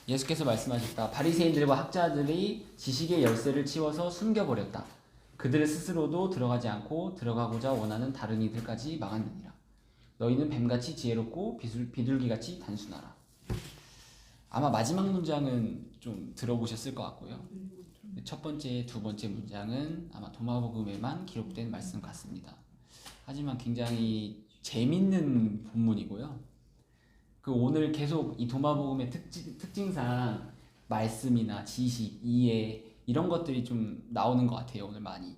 예수께서 말씀하셨다. 바리새인들과 학자들이 지식의 열쇠를 치워서 숨겨버렸다. 그들 스스로도 들어가지 않고 들어가고자 원하는 다른 이들까지 막았느니라. 너희는 뱀같이 지혜롭고 비둘기같이 단순하라. 아마 마지막 문장은 좀 들어보셨을 것 같고요. 첫 번째, 두 번째 문장은 아마 도마복음에만 기록된 말씀 같습니다. 하지만 굉장히 재밌는 본문이고요. 그 오늘 계속 이 도마복음의 특징상 말씀이나 지식, 이해 이런 것들이 좀 나오는 것 같아요. 오늘 많이.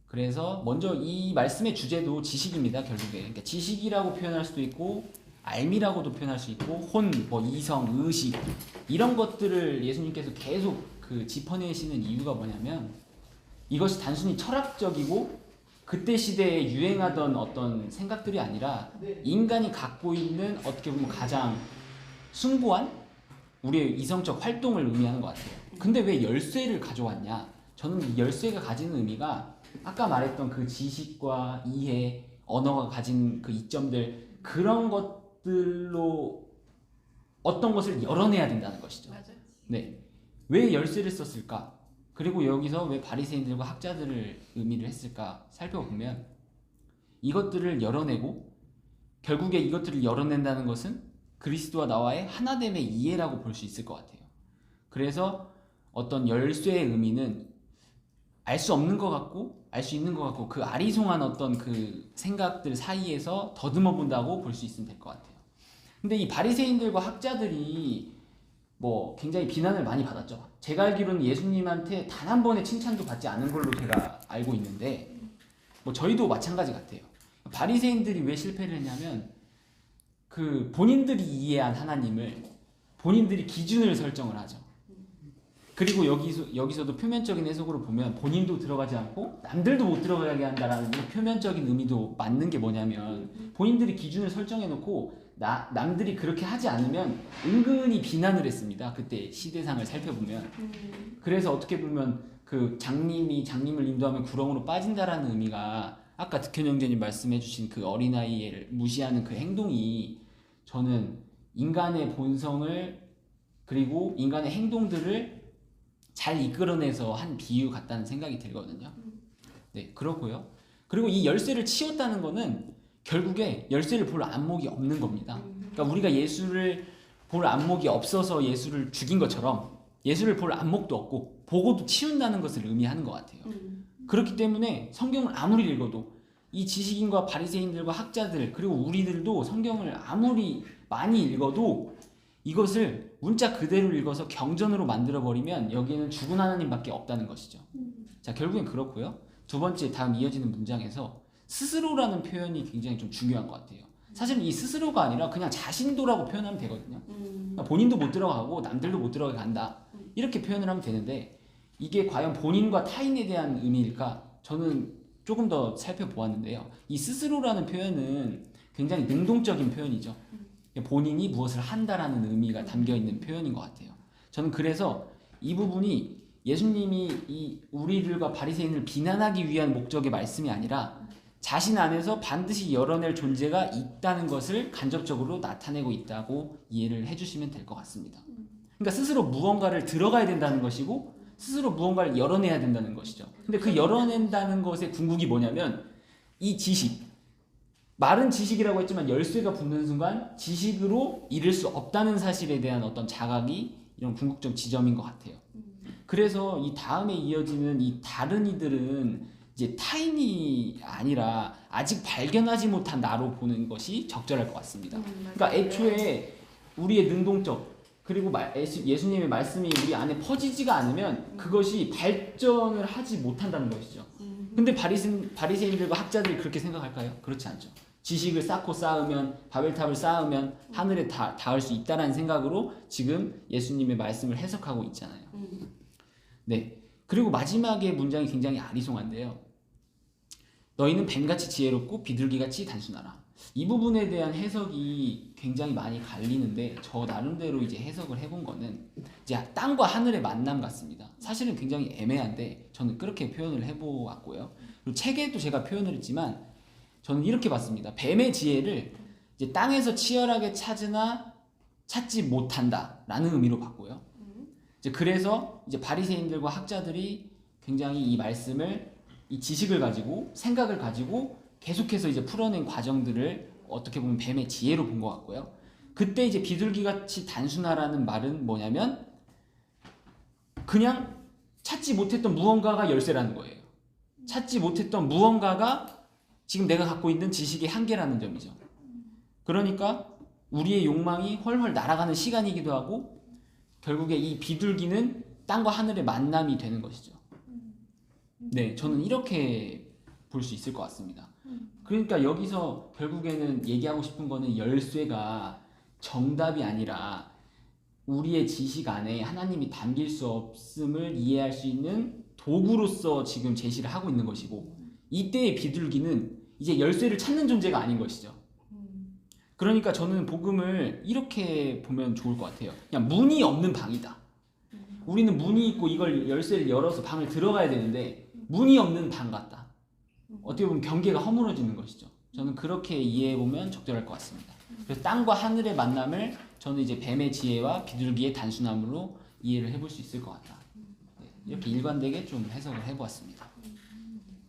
그래서 먼저 이 말씀의 주제도 지식입니다. 결국에 그러니까 지식이라고 표현할 수도 있고 알미라고도 표현할 수 있고 혼, 뭐 이성, 의식 이런 것들을 예수님께서 계속 그 짚어내시는 이유가 뭐냐면 이것이 단순히 철학적이고 그때 시대에 유행하던 어떤 생각들이 아니라 인간이 갖고 있는 어떻게 보면 가장 숭고한 우리의 이성적 활동을 의미하는 것 같아요. 근데 왜 열쇠를 가져왔냐? 저는 이 열쇠가 가지는 의미가 아까 말했던 그 지식과 이해, 언어가 가진 그 이점들 그런 것들로 어떤 것을 열어내야 된다는 것이죠. 맞아요. 네. 왜 열쇠를 썼을까? 그리고 여기서 왜 바리새인들과 학자들을 의미를 했을까 살펴보면 이것들을 열어내고 결국에 이것들을 열어낸다는 것은 그리스도와 나와의 하나됨의 이해라고 볼 수 있을 것 같아요. 그래서 어떤 열쇠의 의미는 알 수 없는 것 같고 알 수 있는 것 같고 그 아리송한 어떤 그 생각들 사이에서 더듬어 본다고 볼 수 있으면 될 것 같아요. 근데 이 바리새인들과 학자들이 뭐 굉장히 비난을 많이 받았죠. 제가 알기로는 예수님한테 단 한 번의 칭찬도 받지 않은 걸로 제가 알고 있는데 뭐 저희도 마찬가지 같아요. 바리새인들이 왜 실패를 했냐면 그 본인들이 이해한 하나님을 본인들이 기준을 설정을 하죠. 그리고 여기서도 표면적인 해석으로 보면 본인도 들어가지 않고 남들도 못 들어가게 한다라는 이 표면적인 의미도 맞는 게 뭐냐면 본인들이 기준을 설정해 놓고 남들이 그렇게 하지 않으면 은근히 비난을 했습니다. 그때 시대상을 살펴보면. 그래서 어떻게 보면 그 장님을 인도하면 구렁으로 빠진다라는 의미가 아까 득현 형제님 말씀해 주신 그 어린아이를 무시하는 그 행동이 저는 인간의 본성을 그리고 인간의 행동들을 잘 이끌어내서 한 비유 같다는 생각이 들거든요. 네, 그렇고요. 그리고 이 열쇠를 치웠다는 거는 결국에 열쇠를 볼 안목이 없는 겁니다. 그러니까 우리가 예수를 볼 안목이 없어서 예수를 죽인 것처럼 예수를 볼 안목도 없고 보고도 치운다는 것을 의미하는 것 같아요. 그렇기 때문에 성경을 아무리 읽어도 이 지식인과 바리새인들과 학자들 그리고 우리들도 성경을 아무리 많이 읽어도 이것을 문자 그대로 읽어서 경전으로 만들어버리면 여기에는 죽은 하나님밖에 없다는 것이죠. 자, 결국엔 그렇고요. 두 번째 다음 이어지는 문장에서 스스로라는 표현이 굉장히 좀 중요한 것 같아요. 사실 이 스스로가 아니라 그냥 자신도라고 표현하면 되거든요. 그러니까 본인도 못 들어가고 남들도 못 들어가게 한다. 이렇게 표현을 하면 되는데 이게 과연 본인과 타인에 대한 의미일까? 저는 조금 더 살펴보았는데요. 이 스스로라는 표현은 굉장히 능동적인 표현이죠. 본인이 무엇을 한다라는 의미가 담겨있는 표현인 것 같아요. 저는 그래서 이 부분이 예수님이 이 우리들과 바리새인을 비난하기 위한 목적의 말씀이 아니라 자신 안에서 반드시 열어낼 존재가 있다는 것을 간접적으로 나타내고 있다고 이해를 해주시면 될 것 같습니다. 그러니까 스스로 무언가를 들어가야 된다는 것이고 스스로 무언가를 열어내야 된다는 것이죠. 근데 그 열어낸다는 것의 궁극이 뭐냐면 이 지식, 말은 지식이라고 했지만 열쇠가 붙는 순간 지식으로 이룰 수 없다는 사실에 대한 어떤 자각이 이런 궁극적 지점인 것 같아요. 그래서 이 다음에 이어지는 이 다른 이들은 이제 타인이 아니라 아직 발견하지 못한 나로 보는 것이 적절할 것 같습니다. 그러니까 애초에 우리의 능동적 그리고 예수님의 말씀이 우리 안에 퍼지지가 않으면 그것이 발전을 하지 못한다는 것이죠. 근데 바리새인들과 학자들이 그렇게 생각할까요? 그렇지 않죠. 지식을 쌓고 쌓으면 바벨탑을 쌓으면 하늘에 닿을 수 있다는 생각으로 지금 예수님의 말씀을 해석하고 있잖아요. 네. 그리고 마지막에 문장이 굉장히 아리송한데요. 너희는 뱀같이 지혜롭고 비둘기같이 단순하라. 이 부분에 대한 해석이 굉장히 많이 갈리는데 저 나름대로 이제 해석을 해본 거는 이제 땅과 하늘의 만남 같습니다. 사실은 굉장히 애매한데 저는 그렇게 표현을 해보았고요. 그리고 책에도 제가 표현을 했지만 저는 이렇게 봤습니다. 뱀의 지혜를 이제 땅에서 치열하게 찾으나 찾지 못한다라는 의미로 봤고요. 이제 그래서 이제 바리새인들과 학자들이 굉장히 이 말씀을 이 지식을 가지고 생각을 가지고 계속해서 이제 풀어낸 과정들을 어떻게 보면 뱀의 지혜로 본 것 같고요. 그때 이제 비둘기같이 단순하라는 말은 뭐냐면 그냥 찾지 못했던 무언가가 열쇠라는 거예요. 찾지 못했던 무언가가 지금 내가 갖고 있는 지식의 한계라는 점이죠. 그러니까 우리의 욕망이 훨훨 날아가는 시간이기도 하고 결국에 이 비둘기는 땅과 하늘의 만남이 되는 것이죠. 네, 저는 이렇게 볼 수 있을 것 같습니다. 그러니까 여기서 결국에는 얘기하고 싶은 거는 열쇠가 정답이 아니라 우리의 지식 안에 하나님이 담길 수 없음을 이해할 수 있는 도구로서 지금 제시를 하고 있는 것이고 이때의 비둘기는 이제 열쇠를 찾는 존재가 아닌 것이죠. 그러니까 저는 복음을 이렇게 보면 좋을 것 같아요. 그냥 문이 없는 방이다. 우리는 문이 있고 이걸 열쇠를 열어서 방을 들어가야 되는데 문이 없는 방 같다. 어떻게 보면 경계가 허물어지는 것이죠. 저는 그렇게 이해해보면 적절할 것 같습니다. 그래서 땅과 하늘의 만남을 저는 이제 뱀의 지혜와 비둘기의 단순함으로 이해를 해볼 수 있을 것 같다. 네, 이렇게 일관되게 좀 해석을 해보았습니다.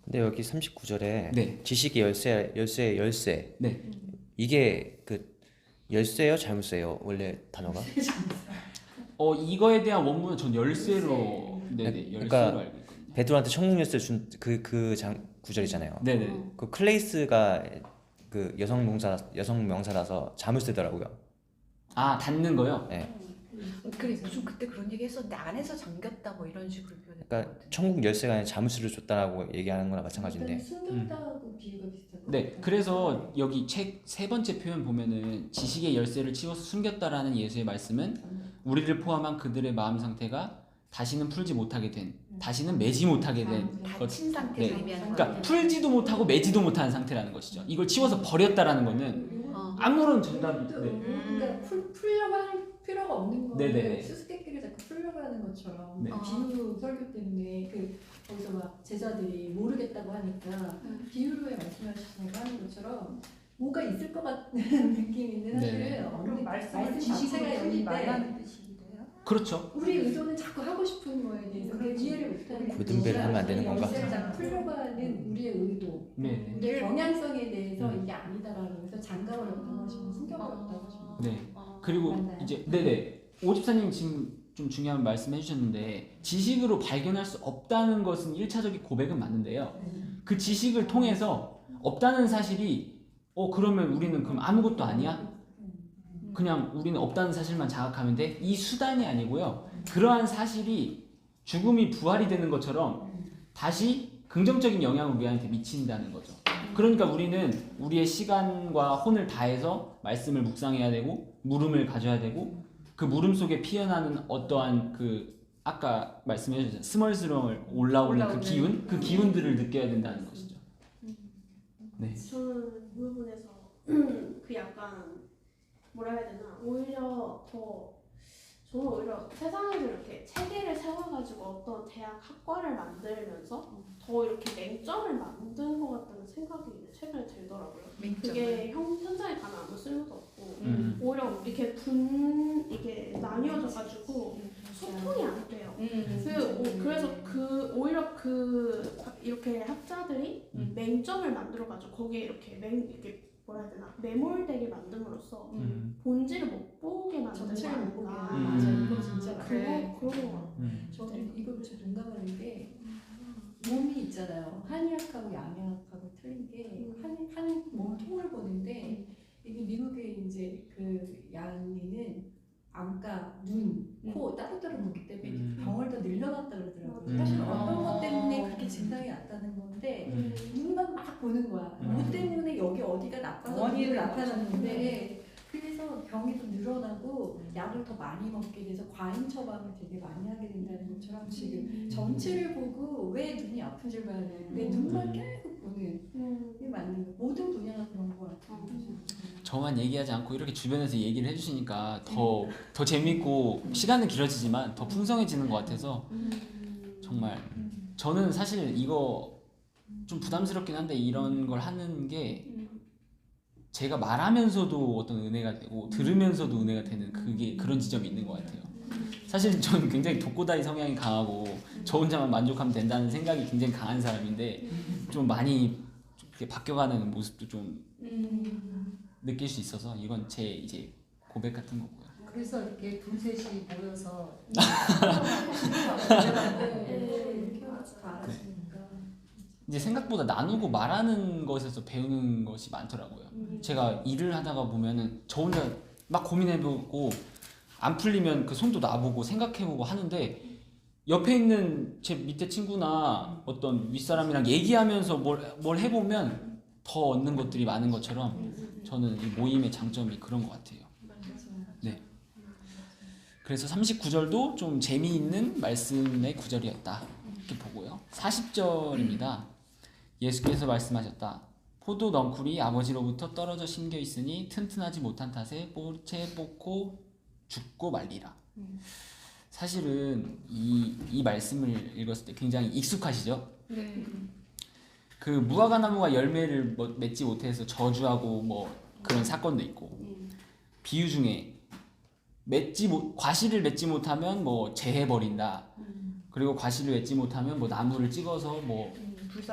근데 여기 39절에 네. 지식의 열쇠 네. 이게 그 열쇠요 자물쇠요 원래 단어가? 이거에 대한 원문은 전 열쇠로 네네 열쇠로 그러니까 알고 있거든요. 베드로한테 천국 열쇠 준 그 구절이잖아요. 네네. 그 클레이스가 그 여성 명사라서 자물쇠더라고요. 아 닫는 거요? 네. 그래 무슨 그때 그런 얘기 했었는데 안에서 잠겼다 뭐 이런 식으로 표현했던 그러니까 것 같은데. 천국 열쇠가 아니라 자물쇠를 줬다라고 얘기하는 거나 마찬가지인데. 숨겼다고 비유가 비슷할 것 네, 같아요. 그래서 여기 책 세 번째 표현 보면은 지식의 열쇠를 치워서 숨겼다라는 예수의 말씀은 우리를 포함한 그들의 마음 상태가 다시는 풀지 못하게 된, 다시는 매지 못하게 된 것. 닫힌 상태를 네. 의미하는 그러니까 거예요. 풀지도 못하고 매지도 못하는 상태라는 것이죠. 이걸 치워서 버렸다라는 거는 아무런 정답이. 네. 그러니까 풀려고 할 필요가 없는 거를 네네. 수수께끼를 자꾸 풀려고 하는 것처럼 네. 비유 설교 때문에 거기서 막 제자들이 모르겠다고 하니까 비유로 말씀하시냐고 하는 것처럼 뭐가 있을 것 같은 느낌인데 사실은 네. 없는 말씀을 지식세가 풀지 있는데 말라는 뜻인데요. 그렇죠. 우리 의도는 자꾸 하고 싶은 거에 대해서 그게 이해를 못하는 고든배를 하면 안 되는 건가? 열쇠를 자꾸 풀려고 하는 우리의 의도 네. 우리의 경향성에 대해서 이게 아니다라고 해서 장가버렸다고 하시고 숨겨버렸다고 하시고 네. 그리고 맞나요? 이제 네네 오집사님 지금 좀 중요한 말씀해 주셨는데 지식으로 발견할 수 없다는 것은 1차적인 고백은 맞는데요. 그 지식을 통해서 없다는 사실이 그러면 우리는 그럼 아무것도 아니야? 그냥 우리는 없다는 사실만 자각하면 돼? 이 수단이 아니고요. 그러한 사실이 죽음이 부활이 되는 것처럼 다시 긍정적인 영향을 우리한테 미친다는 거죠. 그러니까 우리는 우리의 시간과 혼을 다해서 말씀을 묵상해야 되고 물음을 가져야 되고 그 물음 속에 피어나는 어떠한 그 아까 말씀해 주셨죠. 스멀스멀 올라오는 그 기운? 그 기운들을 느껴야 된다는 것이죠. 네. 저는 그 부분에서 그 약간 뭐라 해야 되나 오히려 저는 오히려 세상에서 이렇게 체계를 세워가지고 어떤 대학 학과를 만들면서 더 이렇게 맹점을 만든 것 같다는 생각이 최근에 들더라고요. 그게 현장에 가면 아무 쓸모도 없고 오히려 이렇게 이게 나뉘어져가지고 소통이 안 돼요. 그래서 오히려 이렇게 학자들이 맹점을 만들어가지고 거기에 이렇게 뭐라 해야 되나 매몰되게 만듦으로써 본질을 못 보게 만드는 거 전체를 못 보게 아닌가. 하는 맞아요. 그거 진짜 그런 거 같아요. 저는 이걸 좀 동감하는 게 몸이 있잖아요. 한의학하고 양의학하고 틀린 게 한 몸 통을 보는데 이게 미국의 이제 그 양의는 안과, 눈, 코 따로따로 보기 때문에 병을 더 늘려놨다 그러더라고요. 사실 어떤 것 때문에 그렇게 진단이 났다는 건데 눈만 막 보는 거야. 뭐 때문에 여기 어디가 나빠서 눈이 나타났는데 그래서 병이 더 늘어나고 약을 더 많이 먹게 돼서 과잉 처방을 되게 많이 하게 된다는 것처럼 지금 전체를 보고 왜 눈이 아픈지를 봐야 되는데 눈만 계속 보는 게 맞는 거. 모든 분야가 그런 거 같아요. 저만 얘기하지 않고 이렇게 주변에서 얘기를 해주시니까 더 재밌고 시간은 길어지지만 더 풍성해지는 것 같아서 정말 저는 사실 이거 좀 부담스럽긴 한데 이런 걸 하는 게 제가 말하면서도 어떤 은혜가 되고 들으면서도 은혜가 되는 그런 지점이 있는 것 같아요. 사실 저는 굉장히 독고다이 성향이 강하고 저 혼자만 만족하면 된다는 생각이 굉장히 강한 사람인데 좀 많이 이렇게 바뀌어가는 모습도 좀 느낄 수 있어서 이건 제 이제 고백 같은 거고요. 그래서 이렇게 둘셋이 모여서 이제 생각보다 나누고 말하는 것에서 배우는 것이 많더라고요. 제가 일을 하다가 보면은 저 혼자 막 고민해보고 안 풀리면 그 손도 놔보고 생각해보고 하는데 옆에 있는 제 밑에 친구나 어떤 윗사람이랑 얘기하면서 뭘 해보면 더 얻는 것들이 많은 것처럼 저는 이 모임의 장점이 그런 것 같아요. 네. 그래서 39절도 좀 재미있는 말씀의 구절이었다 이렇게 보고요. 40절입니다. 예수께서 말씀하셨다. 포도 넝쿨이 아버지로부터 떨어져 심겨 있으니 튼튼하지 못한 탓에 뽀채 뽑고 죽고 말리라. 사실은 이 말씀을 읽었을 때 굉장히 익숙하시죠? 네. 그 무화과 나무가 열매를 맺지 못해서 저주하고 뭐 그런 사건도 있고 비유 중에 과실을 맺지 못하면 뭐 재해 버린다. 그리고 과실을 맺지 못하면 뭐 나무를 찍어서 뭐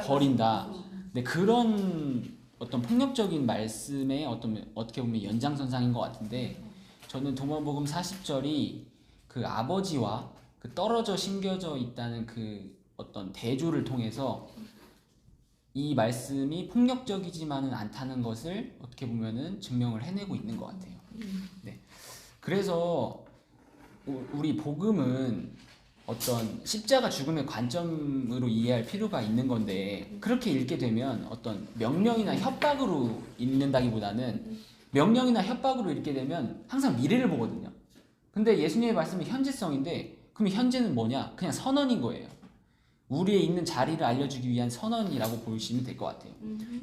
버린다. 근데 그런 어떤 폭력적인 말씀의 어떻게 보면 연장선상인 것 같은데 저는 도마복음 40절이 그 아버지와 그 떨어져 심겨져 있다는 그 어떤 대조를 통해서 이 말씀이 폭력적이지만은 않다는 것을 어떻게 보면은 증명을 해내고 있는 것 같아요. 네. 그래서 우리 복음은 어떤 십자가 죽음의 관점으로 이해할 필요가 있는 건데 그렇게 읽게 되면 어떤 명령이나 협박으로 읽는다기보다는 명령이나 협박으로 읽게 되면 항상 미래를 보거든요. 근데 예수님의 말씀은 현재성인데 그럼 현재는 뭐냐? 그냥 선언인 거예요. 우리의 있는 자리를 알려주기 위한 선언이라고 보시면 될 것 같아요.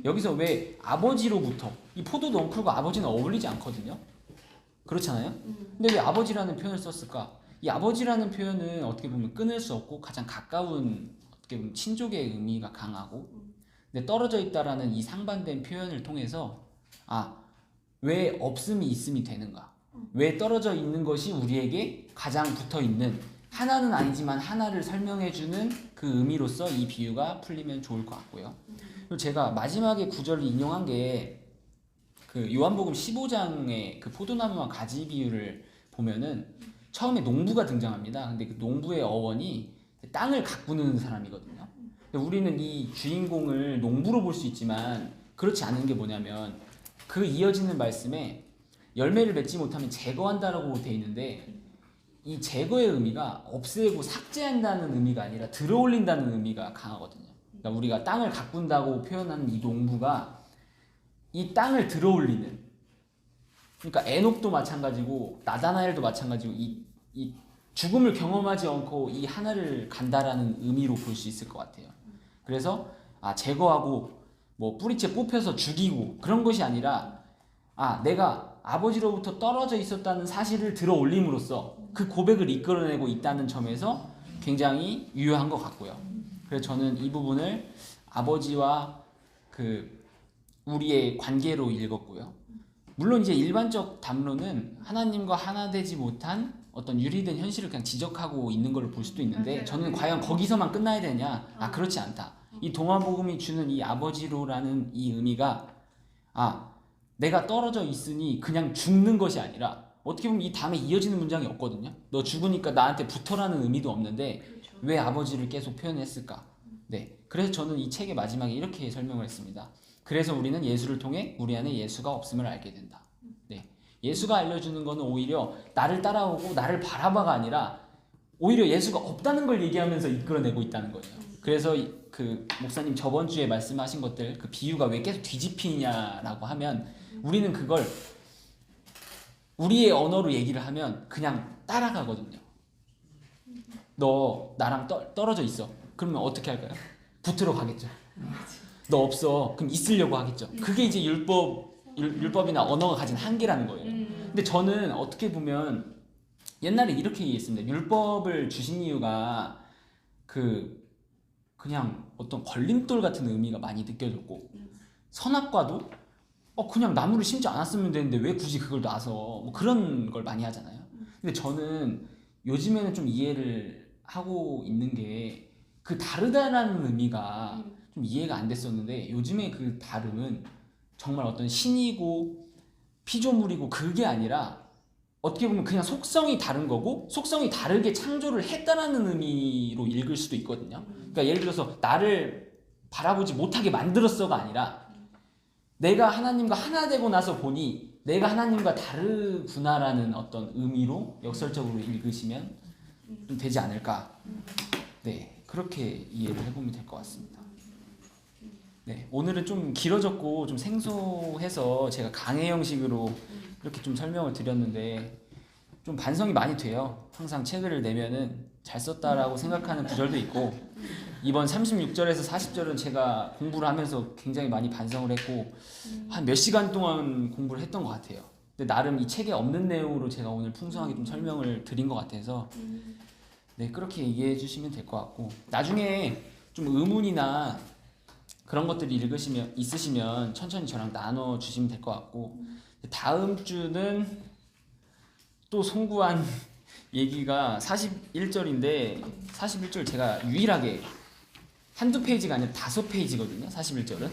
여기서 왜 아버지로부터 이 포도 넝쿨과 아버지는 어울리지 않거든요. 그렇잖아요. 근데 왜 아버지라는 표현을 썼을까? 이 아버지라는 표현은 어떻게 보면 끊을 수 없고 가장 가까운 어떻게 보면 친족의 의미가 강하고 근데 떨어져 있다라는 이 상반된 표현을 통해서 왜 없음이 있음이 되는가? 왜 떨어져 있는 것이 우리에게 가장 붙어 있는 하나는 아니지만 하나를 설명해주는 그 의미로서 이 비유가 풀리면 좋을 것 같고요. 그리고 제가 마지막에 구절을 인용한 게 그 요한복음 15장의 그 포도나무와 가지 비유를 보면은 처음에 농부가 등장합니다. 근데 그 농부의 어원이 땅을 가꾸는 사람이거든요. 근데 우리는 이 주인공을 농부로 볼 수 있지만 그렇지 않은 게 뭐냐면 그 이어지는 말씀에 열매를 맺지 못하면 제거한다라고 돼 있는데 이 제거의 의미가 없애고 삭제한다는 의미가 아니라 들어올린다는 의미가 강하거든요. 그러니까 우리가 땅을 가꾼다고 표현하는 이 농부가 이 땅을 들어올리는 그러니까 에녹도 마찬가지고 나다나엘도 마찬가지고 이 죽음을 경험하지 않고 이 하늘을 간다라는 의미로 볼 수 있을 것 같아요. 그래서 제거하고 뭐 뿌리채 뽑혀서 죽이고 그런 것이 아니라 내가 아버지로부터 떨어져 있었다는 사실을 들어 올림으로써 그 고백을 이끌어내고 있다는 점에서 굉장히 유효한 것 같고요. 그래서 저는 이 부분을 아버지와 그 우리의 관계로 읽었고요. 물론 이제 일반적 담론은 하나님과 하나 되지 못한 어떤 유리된 현실을 그냥 지적하고 있는 걸로 볼 수도 있는데 저는 과연 거기서만 끝나야 되냐? 그렇지 않다. 이 동화복음이 주는 이 아버지로라는 이 의미가 내가 떨어져 있으니 그냥 죽는 것이 아니라 어떻게 보면 이 다음에 이어지는 문장이 없거든요. 너 죽으니까 나한테 붙어라는 의미도 없는데 그렇죠. 왜 아버지를 계속 표현했을까? 네. 그래서 저는 이 책의 마지막에 이렇게 설명을 했습니다. 그래서 우리는 예수를 통해 우리 안에 예수가 없음을 알게 된다. 네. 예수가 알려주는 것은 오히려 나를 따라오고 나를 바라봐가 아니라 오히려 예수가 없다는 걸 얘기하면서 이끌어내고 있다는 거예요. 그래서 그 목사님 저번 주에 말씀하신 것들 그 비유가 왜 계속 뒤집히냐라고 하면 우리는 그걸 우리의 언어로 얘기를 하면 그냥 따라가거든요. 너 나랑 떨어져 있어. 그러면 어떻게 할까요? 붙으러 가겠죠. 너 없어. 그럼 있으려고 하겠죠. 그게 이제 율법이나 언어가 가진 한계라는 거예요. 근데 저는 어떻게 보면 옛날에 이렇게 얘기했습니다. 율법을 주신 이유가 그냥 어떤 걸림돌 같은 의미가 많이 느껴졌고 선악과도 그냥 나무를 심지 않았으면 되는데 왜 굳이 그걸 놔서 뭐 그런 걸 많이 하잖아요. 근데 저는 요즘에는 좀 이해를 하고 있는 게 그 다르다라는 의미가 좀 이해가 안 됐었는데 요즘에 그 다름은 정말 어떤 신이고 피조물이고 그게 아니라 어떻게 보면 그냥 속성이 다른 거고 속성이 다르게 창조를 했다라는 의미로 읽을 수도 있거든요. 그러니까 예를 들어서 나를 바라보지 못하게 만들었어가 아니라 내가 하나님과 하나 되고 나서 보니 내가 하나님과 다르구나라는 어떤 의미로 역설적으로 읽으시면 좀 되지 않을까. 네, 그렇게 이해를 해보면 될 것 같습니다. 네, 오늘은 좀 길어졌고 좀 생소해서 제가 강의 형식으로 이렇게 좀 설명을 드렸는데 좀 반성이 많이 돼요. 항상 책을 내면은 잘 썼다라고 생각하는 구절도 있고 이번 36절에서 40절은 제가 공부를 하면서 굉장히 많이 반성을 했고 한 몇 시간 동안 공부를 했던 것 같아요. 근데 나름 이 책에 없는 내용으로 제가 오늘 풍성하게 좀 설명을 드린 것 같아서 네, 그렇게 이해해 주시면 될 것 같고 나중에 좀 의문이나 그런 것들이 있으시면 천천히 저랑 나눠 주시면 될 것 같고 다음 주는 또 송구한 얘기가 41절인데 41절 제가 유일하게 한두 페이지가 아니라 5페이지거든요. 41절은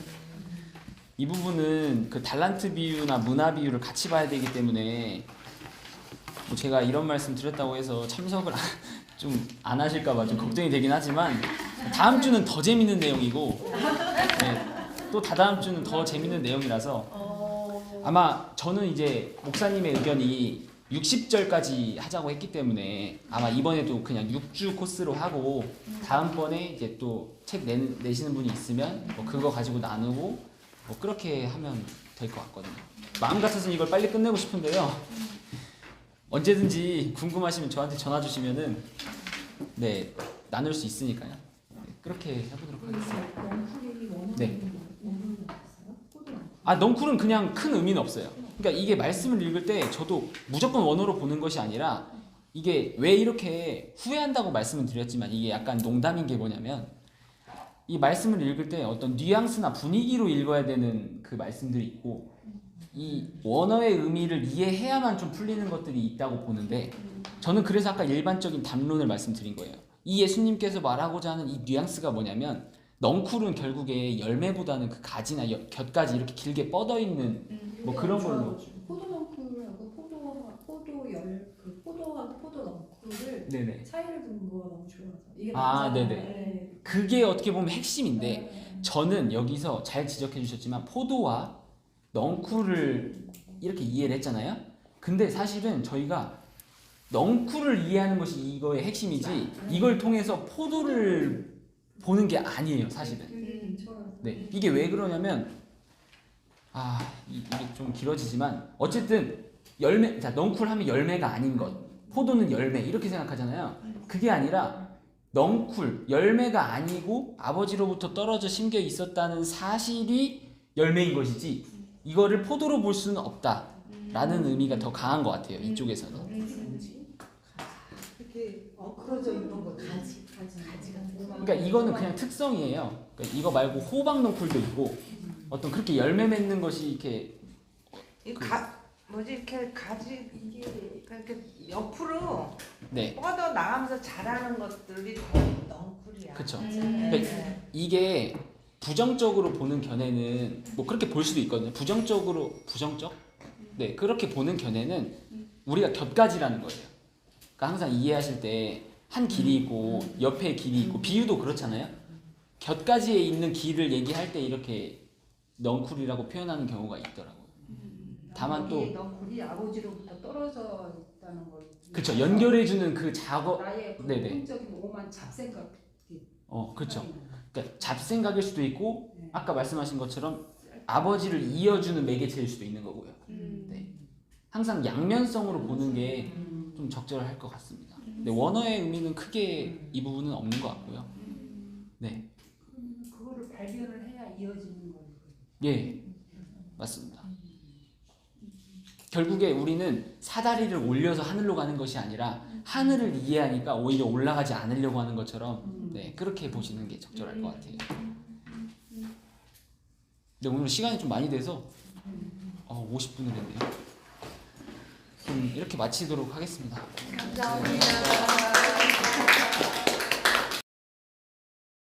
이 부분은 그 달란트 비유나 문화 비유를 같이 봐야 되기 때문에 뭐 제가 이런 말씀 드렸다고 해서 참석을 좀 안 하실까봐 좀 걱정이 되긴 하지만 다음 주는 더 재밌는 내용이고 네, 또 다다음 주는 더 재밌는 내용이라서 아마 저는 이제 목사님의 의견이 60절까지 하자고 했기 때문에 아마 이번에도 그냥 6주 코스로 하고 다음번에 이제 또 책 내시는 분이 있으면 뭐 그거 가지고 나누고 뭐 그렇게 하면 될 것 같거든요. 마음 같아서는 이걸 빨리 끝내고 싶은데요. 언제든지 궁금하시면 저한테 전화 주시면은 네 나눌 수 있으니까요. 네, 그렇게 해보도록 하겠습니다. 네. 아 넝쿨은 그냥 큰 의미는 없어요. 그러니까 이게 말씀을 읽을 때 저도 무조건 원어로 보는 것이 아니라 이게 왜 이렇게 후회한다고 말씀을 드렸지만 이게 약간 농담인 게 뭐냐면 이 말씀을 읽을 때 어떤 뉘앙스나 분위기로 읽어야 되는 그 말씀들이 있고 이 원어의 의미를 이해해야만 좀 풀리는 것들이 있다고 보는데 저는 그래서 아까 일반적인 담론을 말씀드린 거예요. 이 예수님께서 말하고자 하는 이 뉘앙스가 뭐냐면 넝쿨은 결국에 열매보다는 그 가지나 곁까지 이렇게 길게 뻗어 있는 뭐 그런 걸로 포도넝쿨하고 포도하고 포도넝쿨을 네네. 차이를 두는 거가 너무 좋아서 이게 아, 맞잖아요. 네네. 네. 그게 어떻게 보면 핵심인데 저는 여기서 잘 지적해 주셨지만 포도와 넝쿨을 이렇게 이해를 했잖아요. 근데 사실은 저희가 넝쿨을 이해하는 것이 이거의 핵심이지 이걸 통해서 포도를 보는 게 아니에요, 사실은. 네, 이게 왜 그러냐면 이게 좀 길어지지만 어쨌든 열매, 자 넝쿨 하면 열매가 아닌 것, 포도는 열매 이렇게 생각하잖아요. 그게 아니라 넝쿨 열매가 아니고 아버지로부터 떨어져 심겨 있었다는 사실이 열매인 것이지 이거를 포도로 볼 수는 없다라는 의미가 더 강한 것 같아요. 이쪽에서는. 이렇게 엉클어져 있는 거 가지가 그러니까 이거는 그냥 특성이에요. 그러니까 이거 말고 호박 넝쿨도 있고 어떤 그렇게 열매 맺는 것이 이렇게 뭐지 이렇게 가지 이게 이렇게 옆으로 네, 뻗어 나가면서 자라는 것들이 다 넝쿨이야. 그렇죠. 네. 그러니까 이게 부정적으로 보는 견해는 뭐 그렇게 볼 수도 있거든요. 부정적? 네, 그렇게 보는 견해는 우리가 곁가지라는 거예요. 그러니까 항상 이해하실 때 한 길이 있고 옆에 길이 있고 비유도 그렇잖아요. 곁가지에 있는 길을 얘기할 때 이렇게 넝쿨이라고 표현하는 경우가 있더라고요. 다만 또 넝쿨이 아버지로부터 떨어져 있다는 걸. 그렇죠. 연결해주는 그 작업. 나의 그 네네. 본적인 오만 잡생각. 그렇죠. 그러니까 잡생각일 수도 있고 아까 말씀하신 것처럼 아버지를 이어주는 매개체일 수도 있는 거고요. 네. 항상 양면성으로 보는 게 좀 적절할 것 같습니다. 근데 원어의 의미는 크게 이 부분은 없는 것 같고요. 네, 그거를 발견을 해야 이어지는 거예요. 예, 맞습니다. 결국에 우리는 사다리를 올려서 하늘로 가는 것이 아니라 하늘을 이해하니까 오히려 올라가지 않으려고 하는 것처럼 네, 그렇게 보시는 게 적절할 것 같아요. 근데 오늘 시간이 좀 많이 돼서 50분을 했네요. 그럼 이렇게 마치도록 하겠습니다. 감사합니다.